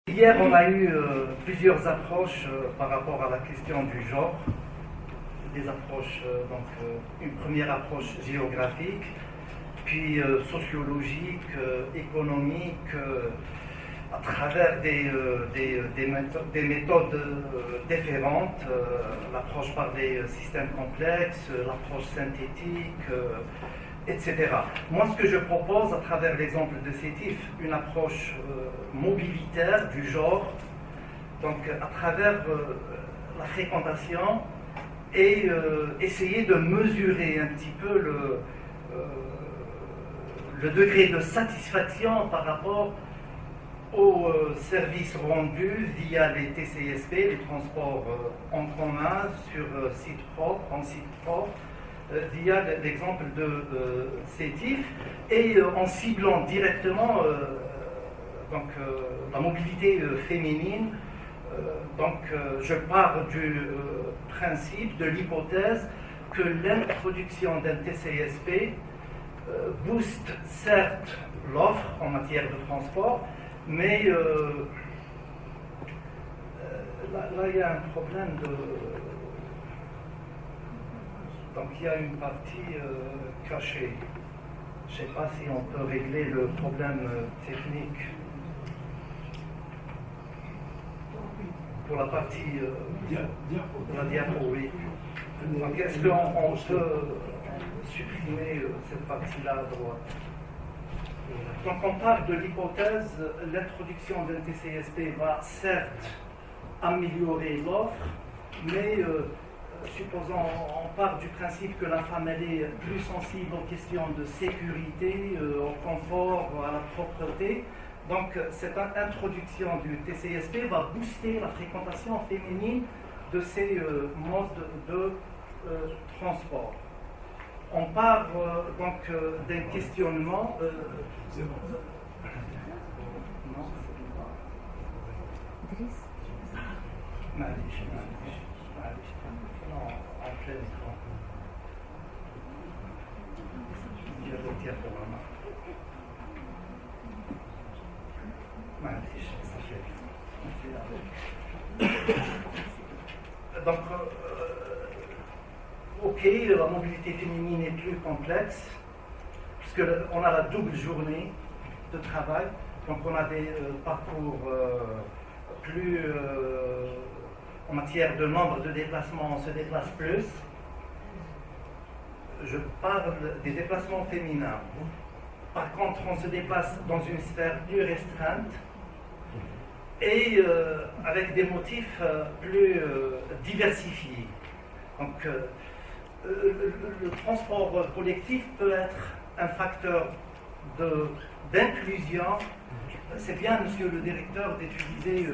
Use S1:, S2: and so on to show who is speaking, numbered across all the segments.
S1: Hier, on a eu plusieurs approches par rapport à la question du genre. Des approches, une première approche géographique, puis sociologique, économique, à travers des méthodes différentes, l'approche par des systèmes complexes, l'approche synthétique, etc. Moi, ce que je propose à travers l'exemple de Sétif, une approche mobilitaire du genre, donc à travers la fréquentation, et essayer de mesurer un petit peu le degré de satisfaction par rapport aux services rendus via les TCSP, les transports en commun sur site propre, en site propre, via l'exemple de Sétif, et en ciblant directement la mobilité féminine. Je pars du principe, de l'hypothèse que l'introduction d'un TCSP booste certes l'offre en matière de transport, mais là il y a un problème de... Donc il y a une partie cachée. Je ne sais pas si on peut régler le problème technique. Pour la partie de la diapo, oui. Donc est-ce qu'on peut supprimer cette partie-là à droite? Donc on part de l'hypothèse, l'introduction d'un TCSP va certes améliorer l'offre, mais supposons on part du principe que la femme elle est plus sensible aux questions de sécurité, au confort, à la propreté. Donc, cette introduction du TCSP va booster la fréquentation féminine de ces modes de transport. On part d'un questionnement. Non, en plein écran. Je vais retirer pour la main. Donc, ok, la mobilité féminine est plus complexe, puisqu'on a la double journée de travail, donc on a des parcours plus en matière de nombre de déplacements, on se déplace plus. Je parle des déplacements féminins. Par contre, on se déplace dans une sphère plus restreinte et avec des motifs plus diversifiés. Donc, le transport collectif peut être un facteur d'inclusion. C'est bien, monsieur le directeur, d'utiliser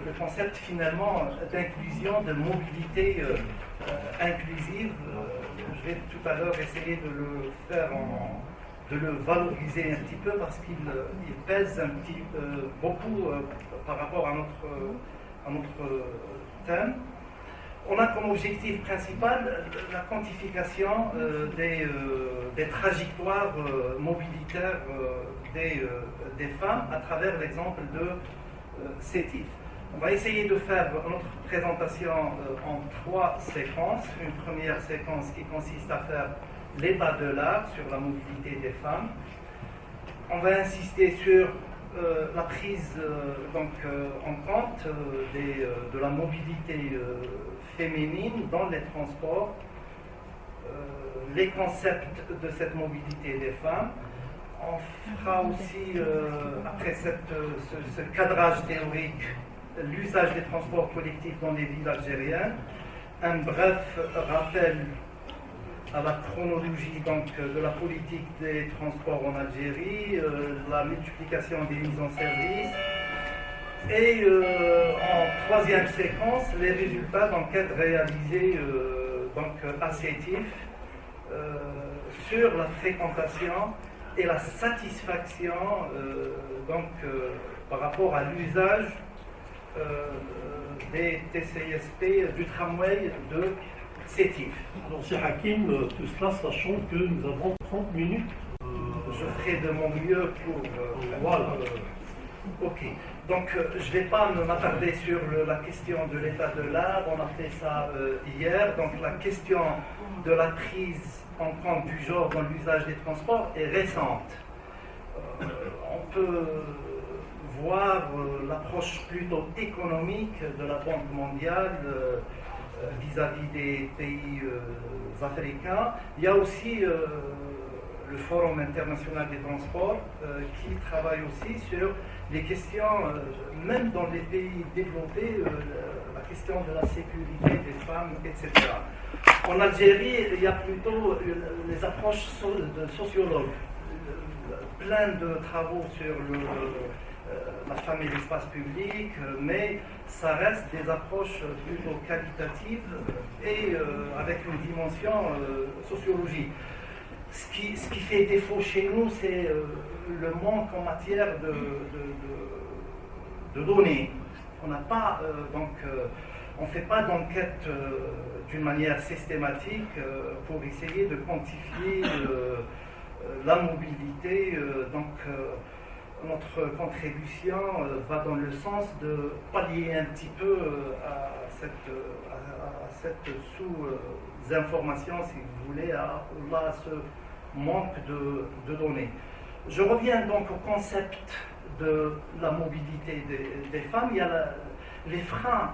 S1: le concept finalement d'inclusion, de mobilité inclusive. Je vais tout à l'heure essayer de le faire de le valoriser un petit peu parce qu'il pèse beaucoup par rapport à notre thème. On a comme objectif principal la quantification des trajectoires mobilitaires des femmes à travers l'exemple de Sétif. On va essayer de faire notre présentation en 3 séquences. Une première séquence qui consiste à faire l'état de l'art sur la mobilité des femmes. On va insister sur la prise en compte de la mobilité féminine dans les transports, les concepts de cette mobilité des femmes. On fera aussi, après ce cadrage théorique, l'usage des transports collectifs dans les villes algériennes, un bref rappel à la chronologie de la politique des transports en Algérie, la multiplication des mises en service, et en 3e séquence, les résultats d'enquêtes réalisées à Sétif sur la fréquentation et la satisfaction par rapport à l'usage des TCSP du tramway de Sétif.
S2: Alors, c'est Hakim, tout cela, sachant que nous avons 30 minutes.
S1: Je ferai de mon mieux pour...
S2: Voilà.
S1: Ok, donc je ne vais pas m'attarder sur la question de l'état de l'art, on a fait ça hier, donc la question de la prise en compte du genre dans l'usage des transports est récente. On peut voir l'approche plutôt économique de la Banque mondiale vis-à-vis des pays africains. Il y a aussi le Forum international des transports qui travaille aussi sur les questions, même dans les pays développés, la question de la sécurité des femmes, etc. En Algérie, il y a plutôt les approches de sociologues, plein de travaux sur la femme et l'espace public, mais ça reste des approches plutôt qualitatives et avec une dimension sociologique. Ce qui fait défaut chez nous, c'est le manque en matière de données. On n'a pas, on ne fait pas d'enquête d'une manière systématique pour essayer de quantifier la mobilité. Notre contribution va dans le sens de pallier un petit peu à cette sous-information, si vous voulez, à ce manque de données. Je reviens donc au concept de la mobilité des femmes. Il y a les freins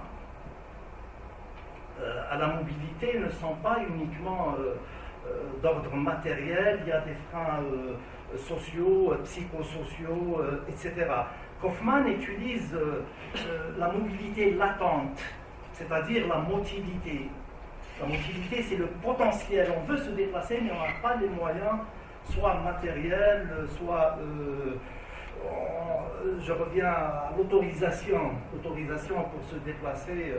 S1: à la mobilité ne sont pas uniquement d'ordre matériel, il y a des freins sociaux, psychosociaux, etc. Kaufmann utilise la mobilité latente, c'est-à-dire la motilité. La motilité, c'est le potentiel. On veut se déplacer, mais on n'a pas les moyens, soit matériels, soit... je reviens à l'autorisation pour se déplacer.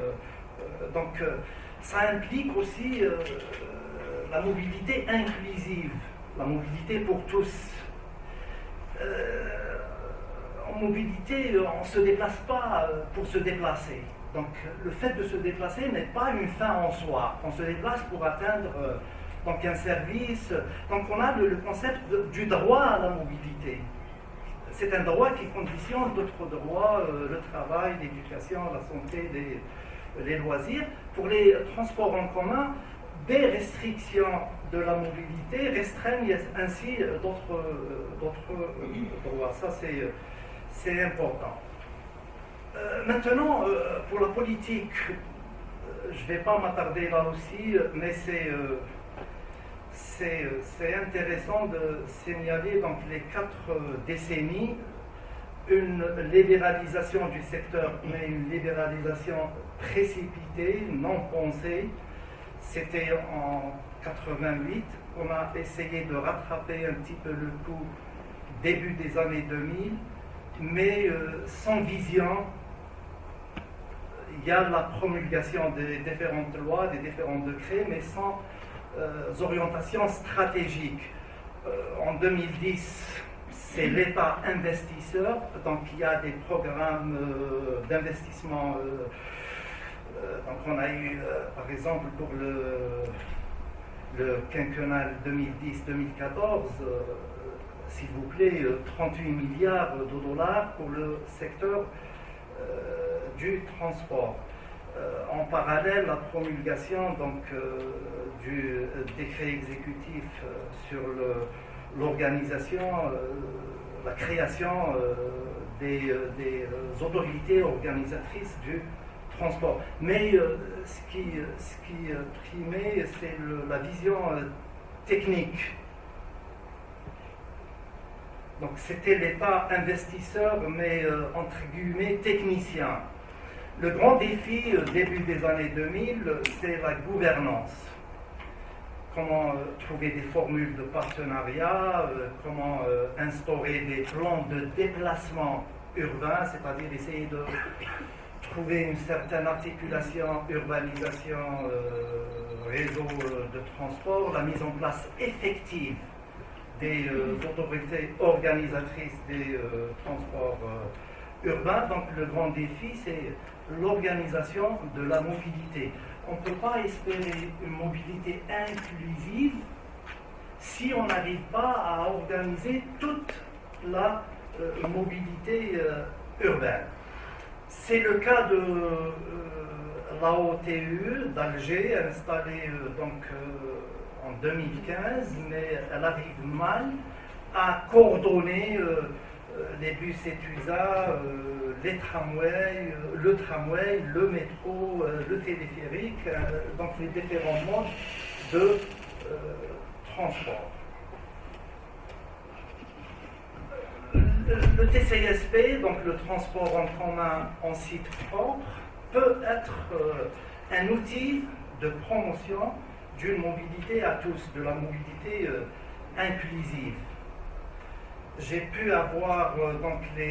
S1: Ça implique aussi la mobilité inclusive, la mobilité pour tous. En mobilité, on ne se déplace pas pour se déplacer. Donc le fait de se déplacer n'est pas une fin en soi. On se déplace pour atteindre un service. Donc on a le concept du droit à la mobilité. C'est un droit qui conditionne d'autres droits, le travail, l'éducation, la santé, les loisirs. Pour les transports en commun, des restrictions de la mobilité restreignent ainsi d'autres droits. Ça, c'est important. Maintenant, pour la politique, je ne vais pas m'attarder là aussi, mais c'est intéressant de signaler donc les 4 décennies une libéralisation du secteur, mais une libéralisation précipitée, non pensée. C'était en 88, on a essayé de rattraper un petit peu le coup début des années 2000, mais sans vision. Il y a la promulgation des différentes lois, des différents décrets, mais sans orientation stratégique. En 2010, c'est l'État investisseur, donc il y a des programmes d'investissement. Donc on a eu, par exemple, pour le quinquennal 2010-2014, s'il vous plaît, 38 milliards de dollars pour le secteur du transport. En parallèle, la promulgation du décret exécutif sur l'organisation, la création des autorités organisatrices du transport. Mais ce qui primait, c'est la vision technique. Donc c'était l'État investisseur, mais entre guillemets technicien. Le grand défi début des années 2000, c'est la gouvernance. Comment trouver des formules de partenariat, comment instaurer des plans de déplacement urbain, c'est-à-dire essayer de trouver une certaine articulation, urbanisation, réseau de transport, la mise en place effective des autorités organisatrices des transports urbains. Donc le grand défi, c'est l'organisation de la mobilité. On ne peut pas espérer une mobilité inclusive si on n'arrive pas à organiser toute la mobilité urbaine. C'est le cas de l'AOTU d'Alger, installée en 2015, mais elle arrive mal à coordonner les bus ETUSA, les tramways, le tramway, le métro, le téléphérique, donc les différents modes de transport. Le TCSP, donc le transport en commun en site propre, peut être un outil de promotion d'une mobilité à tous, de la mobilité inclusive. J'ai pu avoir les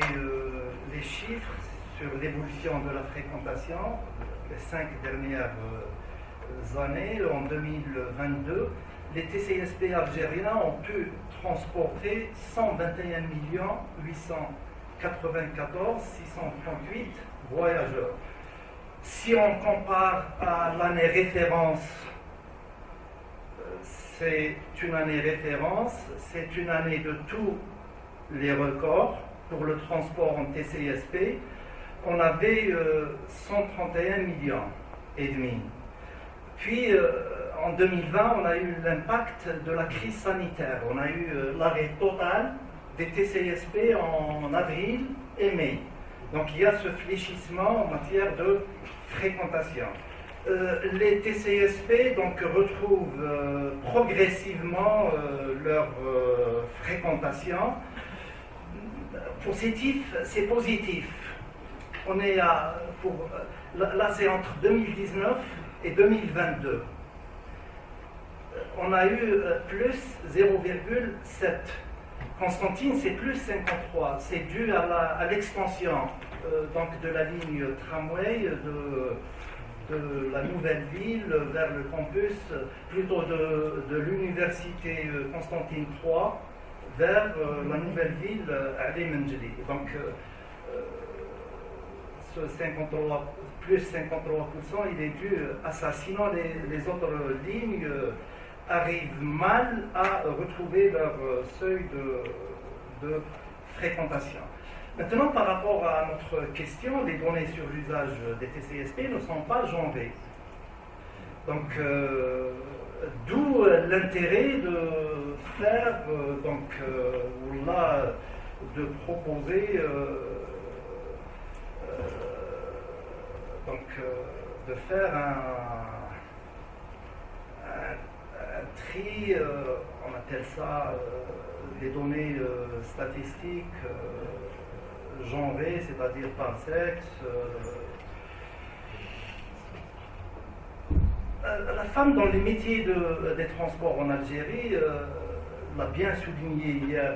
S1: chiffres sur l'évolution de la fréquentation les 5 dernières années. En 2022, les TCSP algériens ont pu transporter 121 894 638 voyageurs. Si on compare à l'année référence, c'est une année référence, c'est une année de tous les records pour le transport en TCSP. On avait 131 millions et demi. Puis en 2020, on a eu l'impact de la crise sanitaire. On a eu l'arrêt total des TCSP en avril et mai. Donc il y a ce fléchissement en matière de fréquentation. Les TCSP retrouvent progressivement leur fréquentation. Positif, c'est positif. On est là c'est entre 2019 et 2022. On a eu plus 0,7. Constantine, c'est plus 53. C'est dû à l'extension de la ligne tramway de la nouvelle ville vers le campus, plutôt de l'université Constantine III vers la nouvelle ville Ali Menjeli. Donc ce 53, plus 53%, il est dû à ça. Sinon, les autres lignes arrivent mal à retrouver leur seuil de fréquentation. Maintenant, par rapport à notre question, les données sur l'usage des TCSP ne sont pas genrées. Donc, d'où l'intérêt de faire, de proposer, de faire un tri, on appelle ça des données statistiques genrées, c'est-à-dire par sexe. La femme dans les métiers des transports en Algérie l'a bien souligné hier,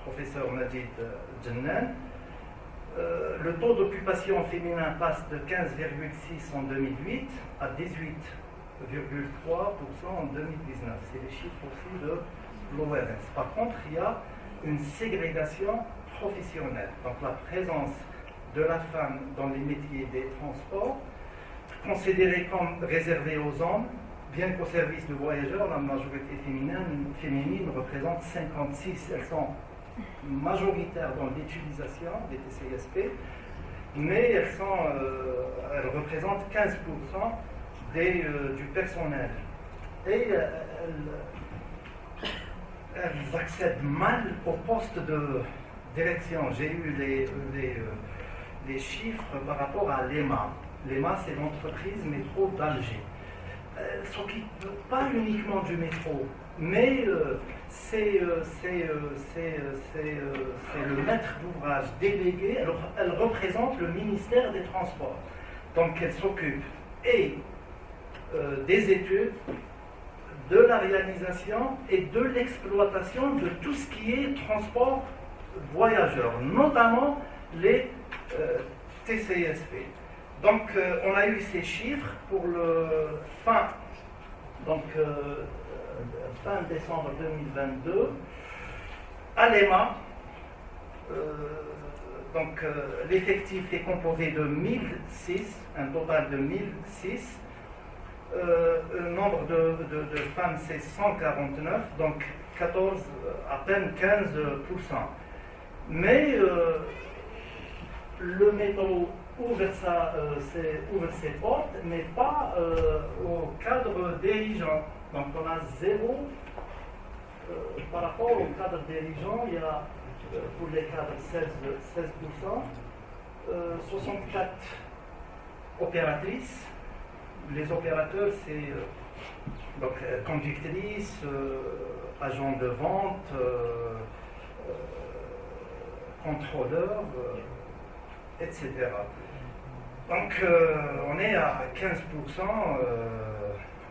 S1: professeur Majid Djennan. Le taux d'occupation féminin passe de 15,6 en 2008 à 18,3% en 2019. C'est les chiffres aussi de l'ORS. Par contre, il y a une ségrégation professionnelle. Donc la présence de la femme dans les métiers des transports, considérée comme réservée aux hommes, bien qu'au service de voyageurs, la majorité féminine représente 56. Elles sont majoritaires dans l'utilisation des TCSP, mais elles représentent 15% du personnel. Et elles accèdent mal au poste de direction. J'ai eu les chiffres par rapport à l'EMA. L'EMA, c'est l'entreprise métro d'Alger. Elle ne s'occupe pas uniquement du métro, mais c'est le maître d'ouvrage délégué. Elle représente le ministère des Transports. Donc elle s'occupe des études, de la réalisation et de l'exploitation de tout ce qui est transport voyageurs, notamment les TCSP. Donc on a eu ces chiffres pour fin décembre 2022. À l'EMA, l'effectif est composé de 1006, un total de 1006. Le nombre de femmes, c'est 149, donc à peine 15%. Mais le métro ouvre ses portes, mais pas au cadre dirigeant. Donc on a zéro par rapport au cadre dirigeant, il y a pour les cadres 16%, 64 opératrices. Les opérateurs, c'est donc conductrices, agents de vente, contrôleurs, etc. Donc on est à 15%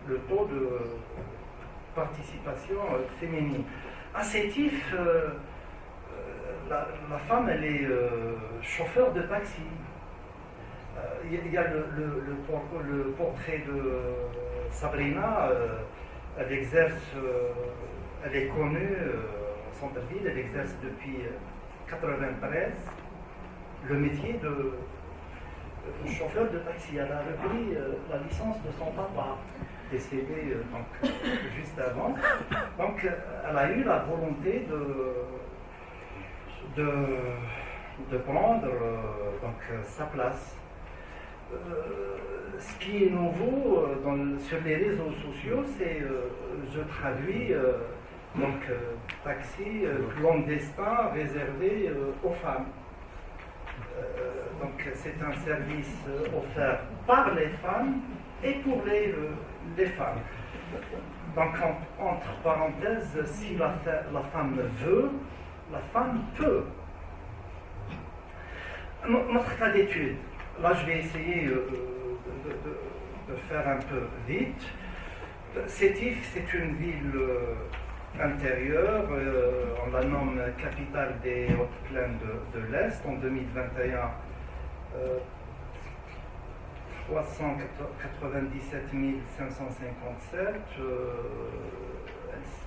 S1: le taux de participation féminine. À Sétif, la femme, elle est chauffeur de taxi. Il y a le portrait de Sabrina. Elle exerce, elle est connue au centre-ville, elle exerce depuis 1993 le métier de chauffeur de taxi. Elle a repris la licence de son papa, décédé juste avant. Donc elle a eu la volonté de prendre sa place. Ce qui est nouveau sur les réseaux sociaux, c'est je traduis taxi clandestin réservé aux femmes. Donc c'est un service offert par les femmes et pour les femmes. Donc entre parenthèses, si la femme veut, la femme peut. Notre cas d'étude, là je vais essayer de faire un peu vite. Sétif, c'est une ville intérieure, on la nomme capitale des hautes plaines de l'Est. En 2021, 397 557.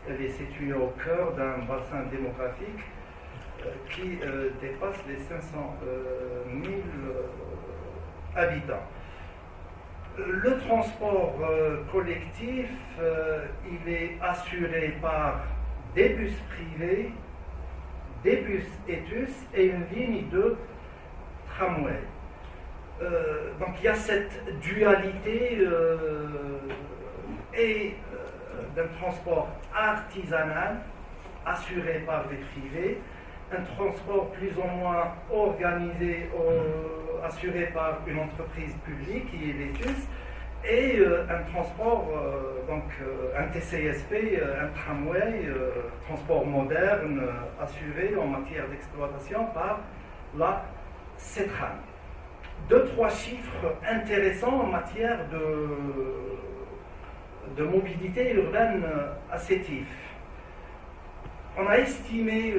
S1: Elle est située au cœur d'un bassin démographique qui dépasse les 500 000 habitants. Le transport collectif, il est assuré par des bus privés, des bus ETUS et une ligne de tramway. Donc il y a cette dualité d'un transport artisanal assuré par des privés, un transport plus ou moins organisé, assuré par une entreprise publique qui est l'ETUS, et un transport, un TCSP, un tramway, transport moderne, assuré en matière d'exploitation par la CETRAN. 2-3 chiffres intéressants en matière de mobilité urbaine à Sétif. On a estimé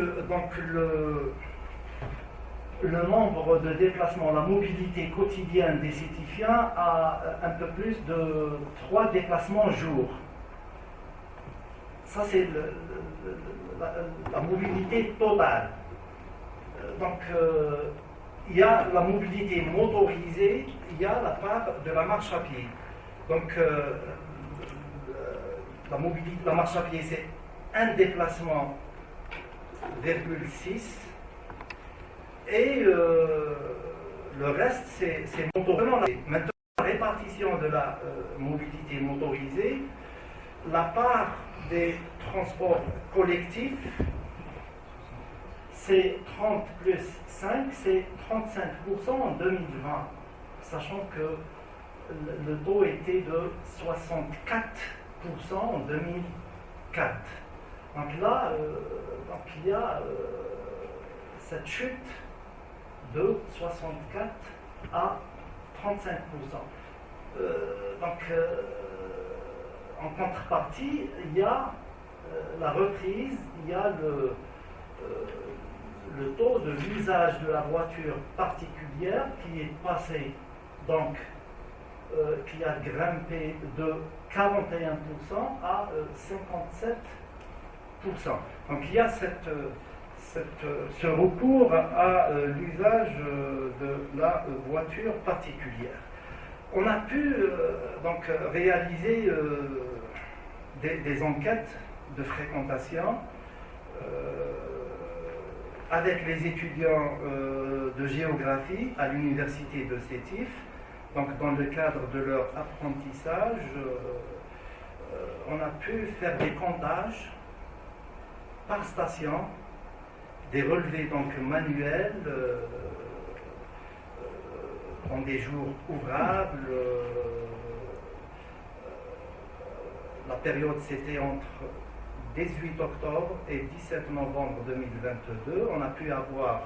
S1: le nombre de déplacements, la mobilité quotidienne des Sétifiens à un peu plus de 3 déplacements jour. Ça, c'est la mobilité totale. Donc, il y a la mobilité motorisée, il y a la part de la marche à pied. Donc, la marche à pied, c'est un déplacement, 0,6, et le reste, c'est motorisé. Maintenant, la répartition de la mobilité motorisée, la part des transports collectifs, c'est 30 plus 5, c'est 35% en 2020, sachant que le taux était de 64% en 2004. Donc là, il y a cette chute de 64 à 35%. En contrepartie, il y a la reprise, il y a le taux de l'usage de la voiture particulière qui est passé, qui a grimpé de 41% à 57%. Donc il y a ce recours à l'usage de la voiture particulière. On a pu réaliser des enquêtes de fréquentation avec les étudiants de géographie à l'université de Sétif. Donc dans le cadre de leur apprentissage, on a pu faire des comptages par station, des relevés donc manuels en des jours ouvrables. La période c'était entre 18 octobre et 17 novembre 2022. On a pu avoir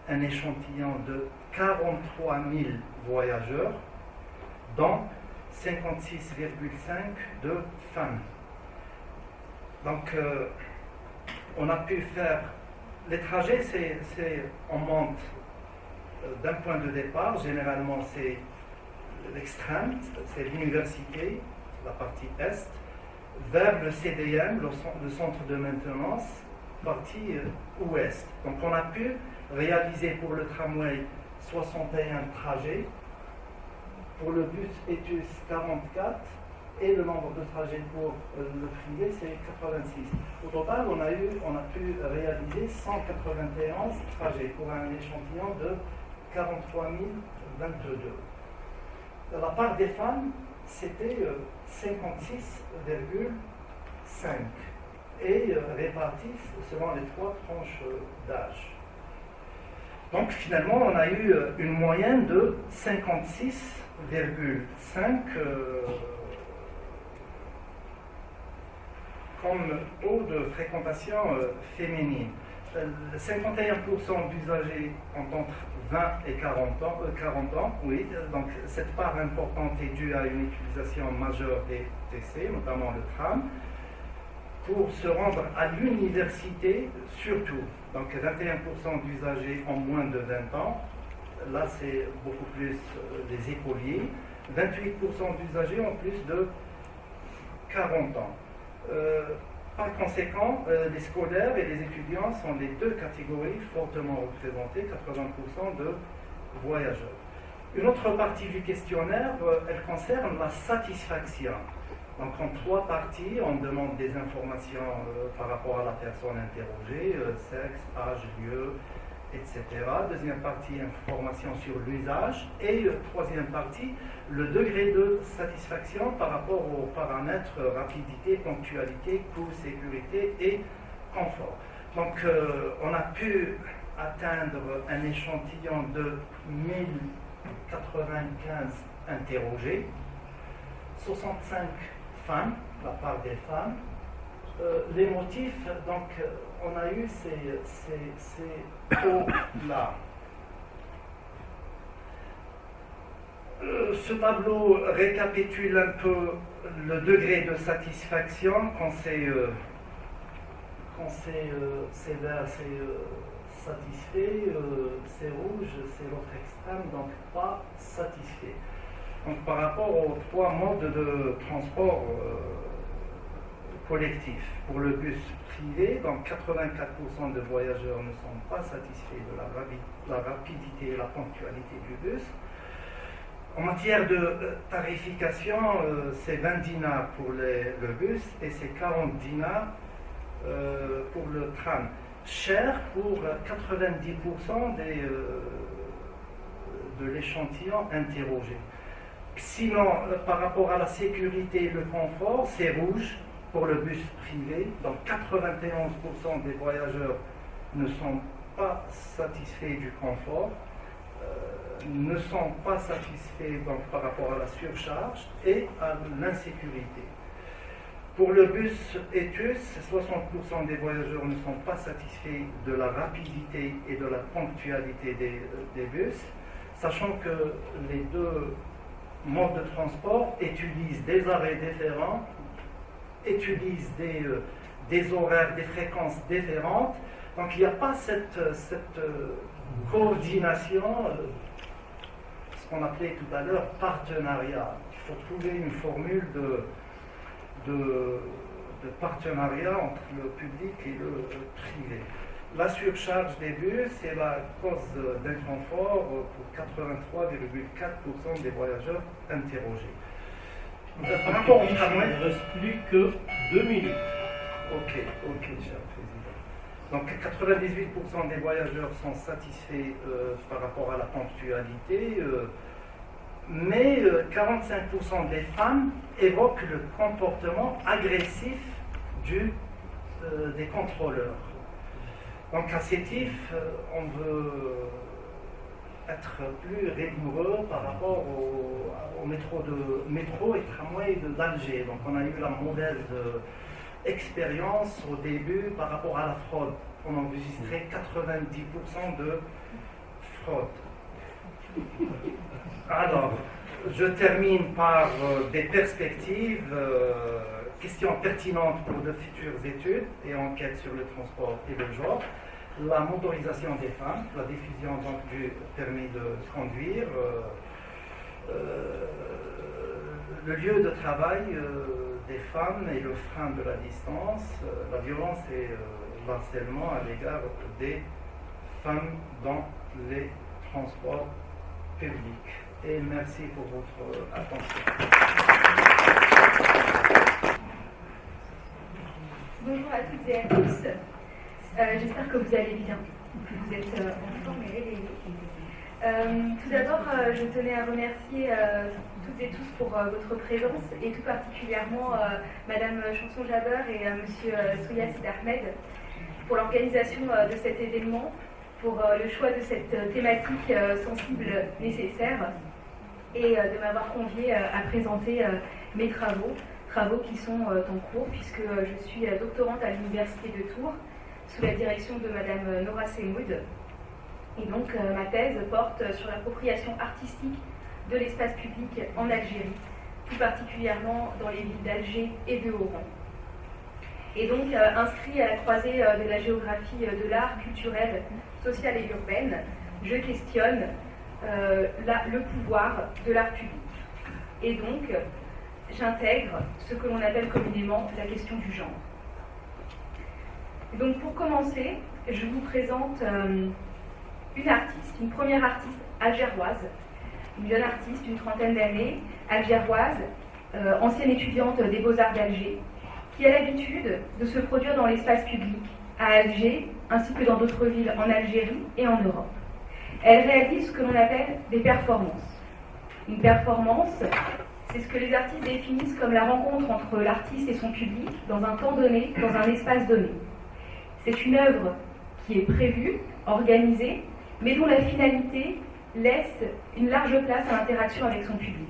S1: un échantillon de 43 000 voyageurs, dont 56,5 de femmes. Donc, on a pu faire les trajets, on monte d'un point de départ, généralement c'est l'extrême, c'est l'université, la partie est, vers le CDM, le centre de maintenance, partie ouest. Donc on a pu réaliser pour le tramway 61 trajets, pour le bus Etus 44, et le nombre de trajets pour le privé c'est 86. Au total, on a pu réaliser 191 trajets pour un échantillon de 43 022. La part des femmes, c'était 56,5 et réparties selon les 3 tranches d'âge. Donc finalement, on a eu une moyenne de 56,5 comme taux de fréquentation féminine. 51% d'usagers ont entre 20 et 40 ans, oui, donc cette part importante est due à une utilisation majeure des TC, notamment le tram, pour se rendre à l'université surtout. Donc 21% d'usagers ont moins de 20 ans, là c'est beaucoup plus les écoliers, 28% d'usagers ont plus de 40 ans. Par conséquent, les scolaires et les étudiants sont les deux catégories fortement représentées, 80% de voyageurs. Une autre partie du questionnaire, elle concerne la satisfaction. Donc en 3 parties, on demande des informations par rapport à la personne interrogée, sexe, âge, lieu, etc. Deuxième partie, information sur l'usage. Et troisième partie, le degré de satisfaction par rapport aux paramètres rapidité, ponctualité, coût, sécurité et confort. Donc on a pu atteindre un échantillon de 1095 interrogés, 65 femmes, la part des femmes. Les motifs, donc on a eu ces taux-là. Ce tableau récapitule un peu le degré de satisfaction quand c'est vert, c'est satisfait, c'est rouge, c'est l'autre extrême, donc pas satisfait. Donc par rapport aux 3 modes de transport collectif. Pour le bus privé, donc 84% de voyageurs ne sont pas satisfaits de la rapidité et la ponctualité du bus. En matière de tarification, c'est 20 dinars pour le bus et c'est 40 dinars pour le tram. Cher pour 90% de l'échantillon interrogé. Sinon, par rapport à la sécurité et le confort, c'est rouge pour le bus privé. Donc 91% des voyageurs ne sont pas satisfaits du confort, ne sont pas satisfaits donc, par rapport à la surcharge et à l'insécurité. Pour le bus Etus, 60% des voyageurs ne sont pas satisfaits de la rapidité et de la ponctualité des bus, sachant que les deux modes de transport utilisent des arrêts différents, utilisent des horaires, des fréquences différentes. Donc il n'y a pas cette coordination, ce qu'on appelait tout à l'heure partenariat. Il faut trouver une formule de partenariat entre le public et le privé. La surcharge des bus est la cause d'inconfort pour 83,4% des voyageurs interrogés.
S2: Par rapport au tramway, il ne reste plus que 2 minutes.
S1: Ok, cher président. Donc 98% des voyageurs sont satisfaits par rapport à la ponctualité, mais 45% des femmes évoquent le comportement agressif des contrôleurs. Donc à Sétif, on veut être plus rigoureux par rapport au métro et tramway d'Alger. Donc on a eu la mauvaise expérience au début par rapport à la fraude. On a enregistré 90% de fraude. Alors, je termine par des perspectives, questions pertinentes pour de futures études et enquêtes sur le transport et le genre. La motorisation des femmes, la diffusion donc du permis de conduire, le lieu de travail des femmes et le frein de la distance, la violence et l'harcèlement à l'égard des femmes dans les transports publics. Et merci pour votre attention.
S3: Bonjour à toutes et à tous. J'espère que vous allez bien, que vous êtes en forme et réveillés. Tout d'abord, je tenais à remercier toutes et tous pour votre présence et tout particulièrement Madame Chanson-Jaber et Monsieur Souya Sid Ahmed pour l'organisation de cet événement, pour le choix de cette thématique sensible nécessaire et de m'avoir conviée à présenter mes travaux qui sont en cours puisque je suis doctorante à l'Université de Tours sous la direction de Madame Nora Semoud. Et donc ma thèse porte sur l'appropriation artistique de l'espace public en Algérie, tout particulièrement dans les villes d'Alger et de Oran. Et donc inscrit à la croisée de la géographie de l'art culturel, social et urbaine, je questionne le pouvoir de l'art public. Et donc j'intègre ce que l'on appelle communément la question du genre. Et donc pour commencer, je vous présente une artiste, une première artiste algéroise, une jeune artiste d'une trentaine d'années, algéroise, ancienne étudiante des Beaux-Arts d'Alger, qui a l'habitude de se produire dans l'espace public, à Alger, ainsi que dans d'autres villes en Algérie et en Europe. Elle réalise ce que l'on appelle des performances. Une performance, c'est ce que les artistes définissent comme la rencontre entre l'artiste et son public dans un temps donné, dans un espace donné. C'est une œuvre qui est prévue, organisée, mais dont la finalité laisse une large place à l'interaction avec son public,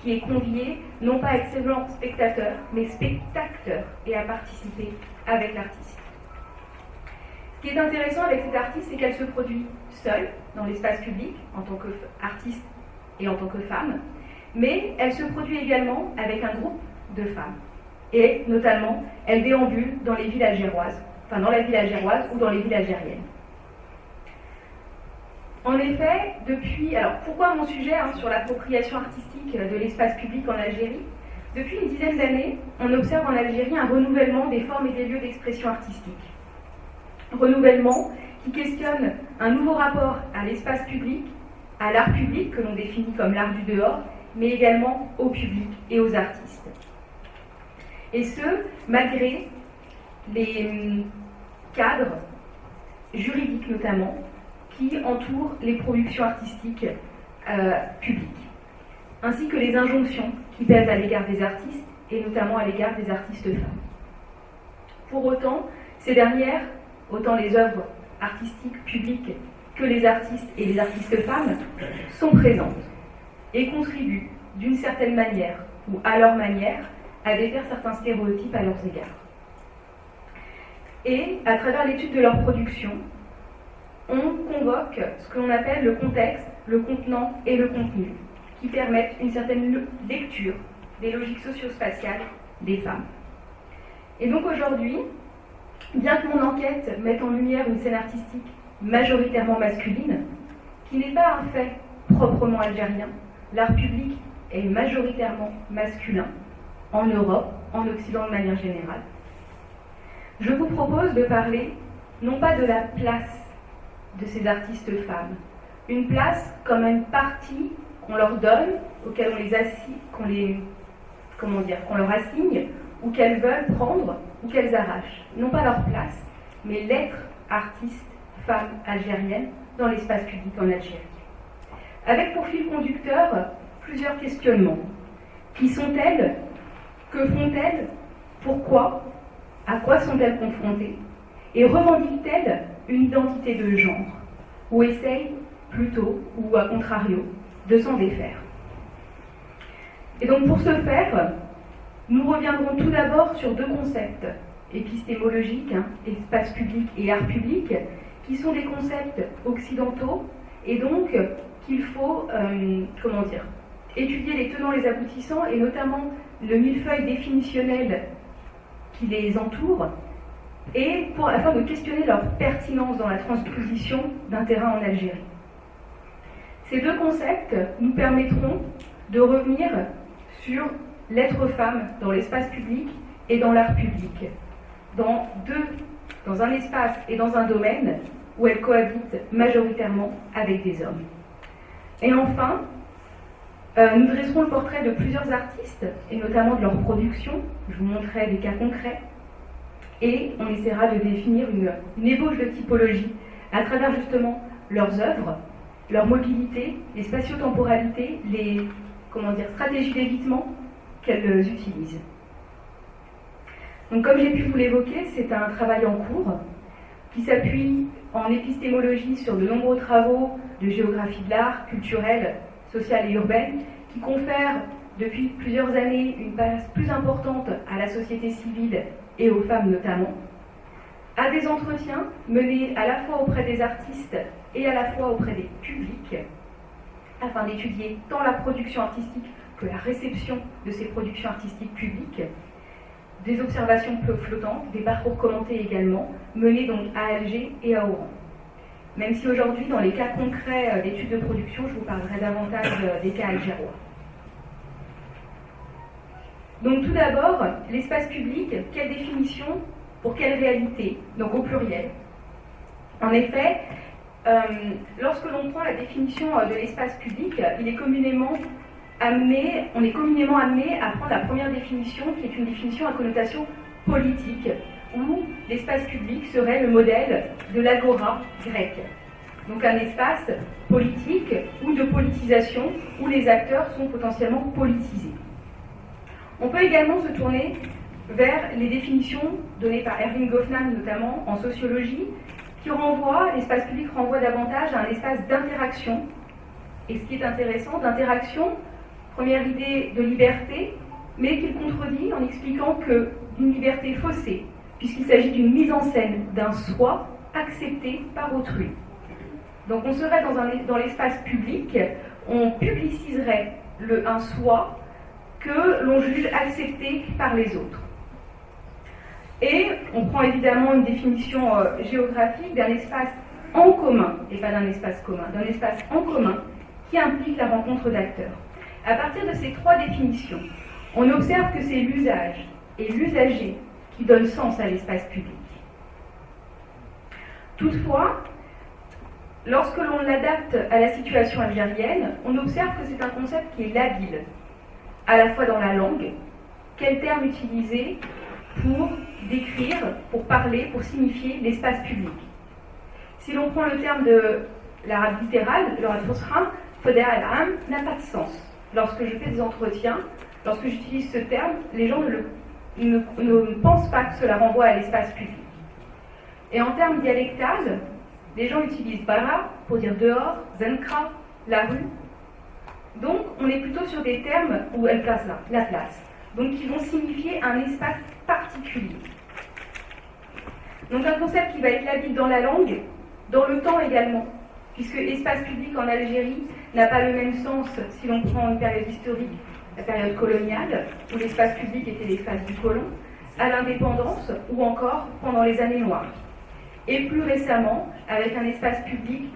S3: qui est convié non pas à être seulement spectateur, mais spectateur et à participer avec l'artiste. Ce qui est intéressant avec cette artiste, c'est qu'elle se produit seule dans l'espace public, en tant qu'artiste et en tant que femme, mais elle se produit également avec un groupe de femmes. Et notamment, elle déambule dans les villes algéroises, enfin dans la ville algéroise ou dans les villes algériennes. En effet, alors pourquoi mon sujet sur l'appropriation artistique de l'espace public en Algérie? Depuis une dizaine d'années, on observe en Algérie un renouvellement des formes et des lieux d'expression artistique. Renouvellement qui questionne un nouveau rapport à l'espace public, à l'art public que l'on définit comme l'art du dehors, mais également au public et aux artistes. Et ce, malgré les cadres juridiques notamment, qui entourent les productions artistiques publiques, ainsi que les injonctions qui pèsent à l'égard des artistes, et notamment à l'égard des artistes femmes. Pour autant, ces dernières, autant les œuvres artistiques publiques que les artistes et les artistes femmes, sont présentes et contribuent d'une certaine manière, ou à leur manière, à défaire certains stéréotypes à leurs égards. Et, à travers l'étude de leur production, on convoque ce que l'on appelle le contexte, le contenant et le contenu, qui permettent une certaine lecture des logiques socio-spatiales des femmes. Et donc aujourd'hui, bien que mon enquête mette en lumière une scène artistique majoritairement masculine, qui n'est pas un fait proprement algérien, l'art public est majoritairement masculin, en Europe, en Occident de manière générale. Je vous propose de parler non pas de la place de ces artistes femmes, une place comme une partie qu'on leur donne, auquel qu'on leur assigne, ou qu'elles veulent prendre, ou qu'elles arrachent. Non pas leur place, mais l'être artiste, femme algérienne, dans l'espace public en Algérie. Avec pour fil conducteur plusieurs questionnements. Qui sont-elles? Que font-elles? Pourquoi? À quoi sont-elles confrontées? Et revendiquent-elles une identité de genre? Ou essayent plutôt, ou à contrario, de s'en défaire? Et donc pour ce faire, nous reviendrons tout d'abord sur deux concepts épistémologiques, espace public et art public, qui sont des concepts occidentaux et donc qu'il faut, étudier les tenants, les aboutissants et notamment le millefeuille définitionnel qui les entoure et afin de questionner leur pertinence dans la transposition d'un terrain en Algérie. Ces deux concepts nous permettront de revenir sur l'être femme dans l'espace public et dans l'art public, dans un espace et dans un domaine où elle cohabite majoritairement avec des hommes. Et enfin, nous dresserons le portrait de plusieurs artistes, et notamment de leur production. Je vous montrerai des cas concrets, et on essaiera de définir une ébauche de typologie à travers justement leurs œuvres, leur mobilité, les spatio-temporalités, les stratégies d'évitement qu'elles utilisent. Donc, comme j'ai pu vous l'évoquer, c'est un travail en cours qui s'appuie en épistémologie sur de nombreux travaux de géographie de l'art, culturelle, sociale et urbaine, qui confèrent depuis plusieurs années une place plus importante à la société civile et aux femmes notamment, à des entretiens menés à la fois auprès des artistes et à la fois auprès des publics, afin d'étudier tant la production artistique que la réception de ces productions artistiques publiques, des observations peu flottantes, des parcours commentés également, menés donc à Alger et à Oran. Même si aujourd'hui, dans les cas concrets d'études de production, je vous parlerai davantage des cas algérois. Donc tout d'abord, l'espace public, quelle définition pour quelle réalité? Donc au pluriel. En effet, lorsque l'on prend la définition de l'espace public, on est communément amené à prendre la première définition, qui est une définition à connotation politique, où l'espace public serait le modèle de l'agora grecque. Donc un espace politique ou de politisation, où les acteurs sont potentiellement politisés. On peut également se tourner vers les définitions données par Erving Goffman, notamment en sociologie, l'espace public renvoie davantage à un espace d'interaction. Et ce qui est intéressant, d'interaction, première idée de liberté, mais qu'il contredit en expliquant qu'une liberté faussée, puisqu'il s'agit d'une mise en scène d'un soi accepté par autrui. Donc on serait dans l'espace public, on publiciserait un soi que l'on juge accepté par les autres. Et on prend évidemment une définition géographique d'un espace en commun, et pas d'un espace commun, d'un espace en commun qui implique la rencontre d'acteurs. À partir de ces trois définitions, on observe que c'est l'usage et l'usager qui donnent sens à l'espace public. Toutefois, lorsque l'on l'adapte à la situation algérienne, on observe que c'est un concept qui est labile, à la fois dans la langue, quel terme utiliser pour décrire, pour parler, pour signifier l'espace public. Si l'on prend le terme de l'arabe littéral, le al-Fusha, Fodea al-Am, n'a pas de sens. Lorsque je fais des entretiens, lorsque j'utilise ce terme, les gens ne pensent pas que cela renvoie à l'espace public. Et en termes dialectales, les gens utilisent bara pour dire dehors, zenkra, la rue. Donc on est plutôt sur des termes ou el plaza, la place, donc qui vont signifier un espace particulier. Donc un concept qui va être labile dans la langue, dans le temps également, puisque espace public en Algérie n'a pas le même sens si l'on prend une période historique, la période coloniale, où l'espace public était l'espace du colon, à l'indépendance ou encore pendant les années noires. Et plus récemment, avec un espace public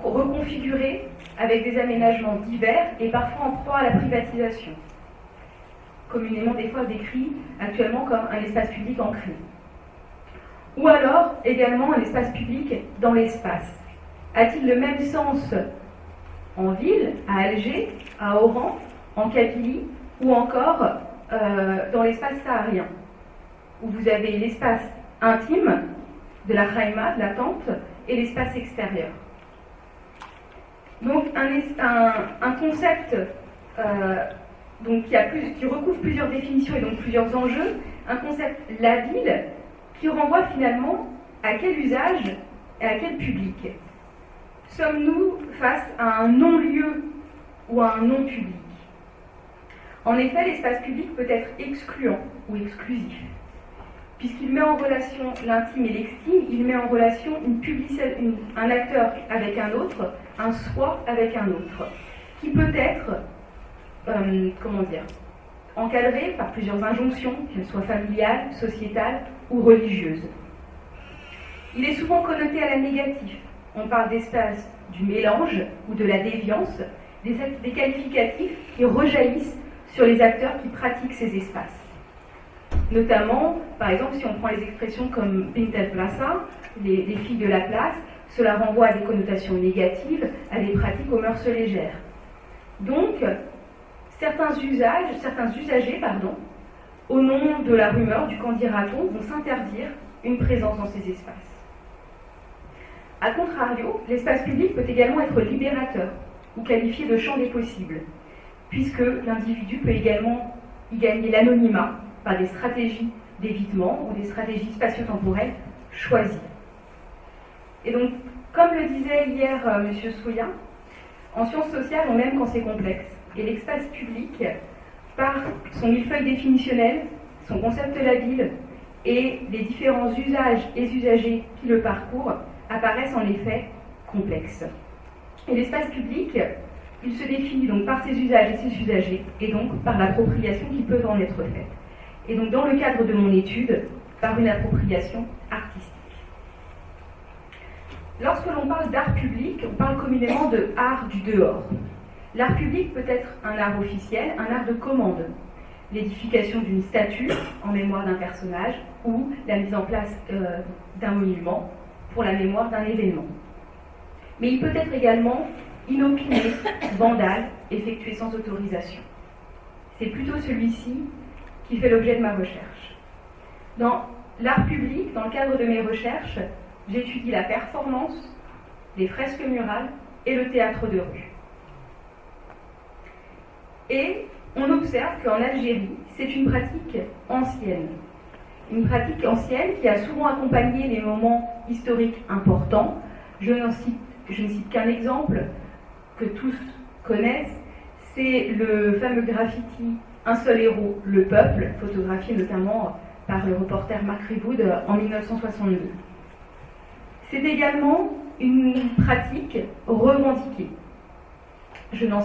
S3: reconfiguré avec des aménagements divers et parfois en proie à la privatisation, communément des fois décrit actuellement comme un espace public en crise. Ou alors également un espace public dans l'espace. A-t-il le même sens en ville, à Alger, à Oran, en Kabylie, ou encore dans l'espace saharien, où vous avez l'espace intime de la khaïma, de la tente, et l'espace extérieur. Donc un concept donc qui recouvre plusieurs définitions et donc plusieurs enjeux, un concept la ville qui renvoie finalement à quel usage et à quel public. Sommes-nous face à un non-lieu ou à un non-public? En effet, l'espace public peut être excluant ou exclusif, puisqu'il met en relation l'intime et l'extime, il met en relation un acteur avec un autre, un soi avec un autre, qui peut être, encadré par plusieurs injonctions, qu'elles soient familiales, sociétales ou religieuses. Il est souvent connoté à la négative. On parle d'espace du mélange ou de la déviance, des qualificatifs qui rejaillissent sur les acteurs qui pratiquent ces espaces. Notamment, par exemple, si on prend les expressions comme Pintel Plaza, les filles de la place, cela renvoie à des connotations négatives, à des pratiques aux mœurs légères. Donc, certains usagers, au nom de la rumeur, du qu'en dira-t-on, vont s'interdire une présence dans ces espaces. A contrario, l'espace public peut également être libérateur ou qualifié de champ des possibles, puisque l'individu peut également y gagner l'anonymat par des stratégies d'évitement ou des stratégies spatio-temporelles choisies. Et donc, comme le disait hier M. Souillin, en sciences sociales, on aime quand c'est complexe. Et l'espace public, par son millefeuille définitionnel, son concept de la ville et les différents usages et usagers qui le parcourent, apparaissent en effet complexes. Et l'espace public, il se définit donc par ses usages et ses usagers, et donc par l'appropriation qui peut en être faite. Et donc dans le cadre de mon étude, par une appropriation artistique. Lorsque l'on parle d'art public, on parle communément de art du dehors. L'art public peut être un art officiel, un art de commande, l'édification d'une statue en mémoire d'un personnage ou la mise en place d'un monument pour la mémoire d'un événement. Mais il peut être également inopiné, vandale, effectué sans autorisation. C'est plutôt celui-ci qui fait l'objet de ma recherche. Dans l'art public, dans le cadre de mes recherches, j'étudie la performance, les fresques murales et le théâtre de rue. Et on observe qu'en Algérie, c'est une pratique ancienne. Une pratique ancienne qui a souvent accompagné les moments historiques importants. Je ne cite qu'un exemple que tous connaissent, c'est le fameux graffiti « Un seul héros, le peuple », photographié notamment par le reporter Marc Riboud en 1962. C'est également une pratique revendiquée. Je ne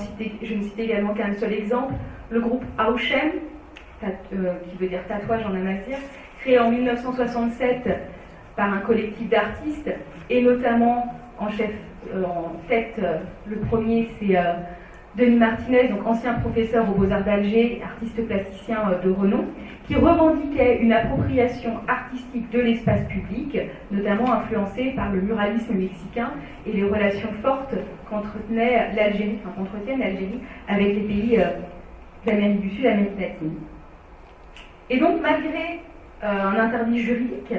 S3: cite également qu'un seul exemple, le groupe Auchem, qui veut dire tatouage en amazigh, créé en 1967 par un collectif d'artistes, et notamment en tête, le premier c'est Denis Martinez, donc ancien professeur aux Beaux-Arts d'Alger, artiste plasticien de renom, qui revendiquait une appropriation artistique de l'espace public, notamment influencée par le muralisme mexicain et les relations fortes qu'entretient l'Algérie avec les pays d'Amérique du Sud, Amérique latine. Et donc, malgré un interdit juridique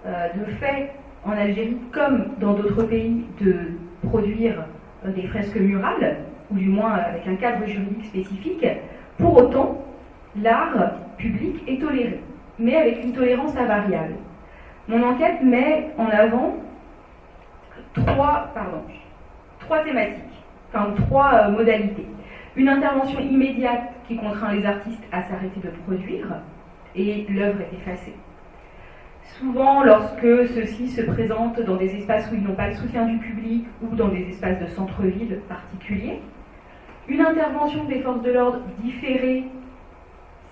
S3: de fait en Algérie, comme dans d'autres pays, de produire des fresques murales, ou du moins avec un cadre juridique spécifique, pour autant, l'art public est toléré, mais avec une tolérance invariable. Mon enquête met en avant trois thématiques, trois modalités. Une intervention immédiate qui contraint les artistes à s'arrêter de produire, et l'œuvre est effacée. Souvent, lorsque ceux-ci se présentent dans des espaces où ils n'ont pas le soutien du public ou dans des espaces de centre-ville particuliers. Une intervention des forces de l'ordre différée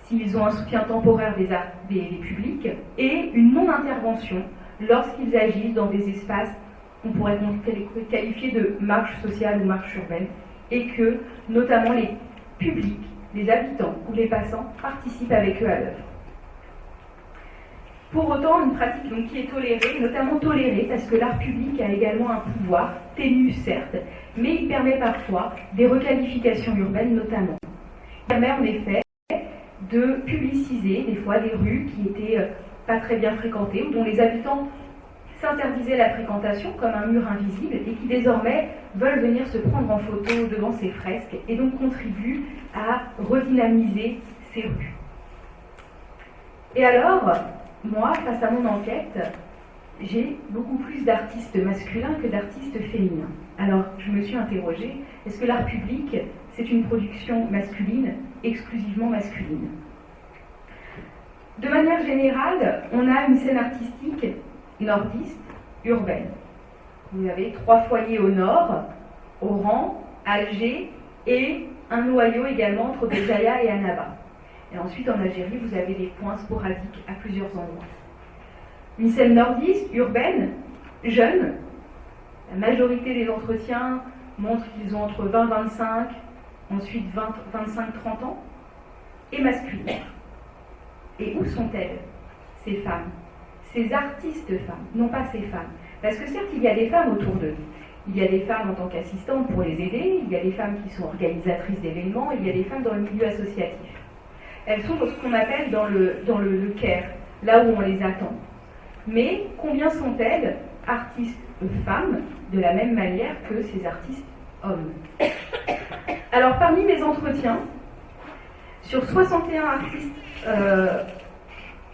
S3: s'ils ont un soutien temporaire des publics, et une non-intervention lorsqu'ils agissent dans des espaces qu'on pourrait qualifier de marche sociale ou marche urbaine, et que, notamment, les publics, les habitants ou les passants participent avec eux à l'œuvre. Pour autant, une pratique donc, qui est tolérée, notamment tolérée parce que l'art public a également un pouvoir, ténu certes, mais il permet parfois des requalifications urbaines notamment. Il permet en effet de publiciser des fois des rues qui étaient pas très bien fréquentées ou dont les habitants s'interdisaient la fréquentation comme un mur invisible et qui désormais veulent venir se prendre en photo devant ces fresques et donc contribuent à redynamiser ces rues. Et alors, moi, face à mon enquête, j'ai beaucoup plus d'artistes masculins que d'artistes féminins. Alors, je me suis interrogée, est-ce que l'art public, c'est une production masculine, exclusivement masculine? De manière générale, on a une scène artistique nordiste, urbaine. Vous avez 3 foyers au nord, Oran, Alger et un noyau également entre Béjaïa et Annaba. Et ensuite, en Algérie, vous avez des points sporadiques à plusieurs endroits. Une scène nordiste, urbaine, jeune. La majorité des entretiens montrent qu'ils ont entre 20 et 25, ensuite 25-30 ans, et masculine. Et où sont-elles, ces femmes? Ces artistes femmes, non pas ces femmes. Parce que certes, il y a des femmes autour d'eux. Il y a des femmes en tant qu'assistantes pour les aider, il y a des femmes qui sont organisatrices d'événements, il y a des femmes dans le milieu associatif. Elles sont dans ce qu'on appelle dans le care, là où on les attend. Mais combien sont-elles artistes femmes de la même manière que ces artistes hommes? Alors parmi mes entretiens, sur 61 artistes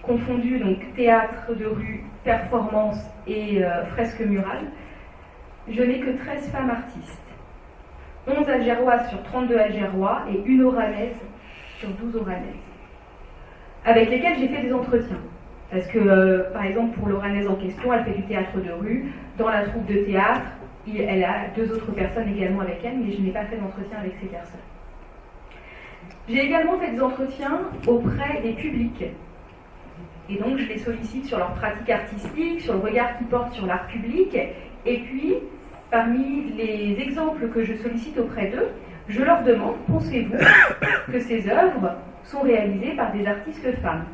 S3: confondus, donc théâtre de rue, performance et fresque murale, je n'ai que 13 femmes artistes. 11 algéroises sur 32 algérois et une oranaise sur 12 oranaises, avec lesquelles j'ai fait des entretiens. Parce que, par exemple, pour l'oranaise en question, elle fait du théâtre de rue. Dans la troupe de théâtre, elle a 2 autres personnes également avec elle, mais je n'ai pas fait d'entretien avec ces personnes. J'ai également fait des entretiens auprès des publics. Et donc, je les sollicite sur leur pratique artistique, sur le regard qu'ils portent sur l'art public. Et puis, parmi les exemples que je sollicite auprès d'eux, je leur demande, pensez-vous que ces œuvres sont réalisées par des artistes femmes?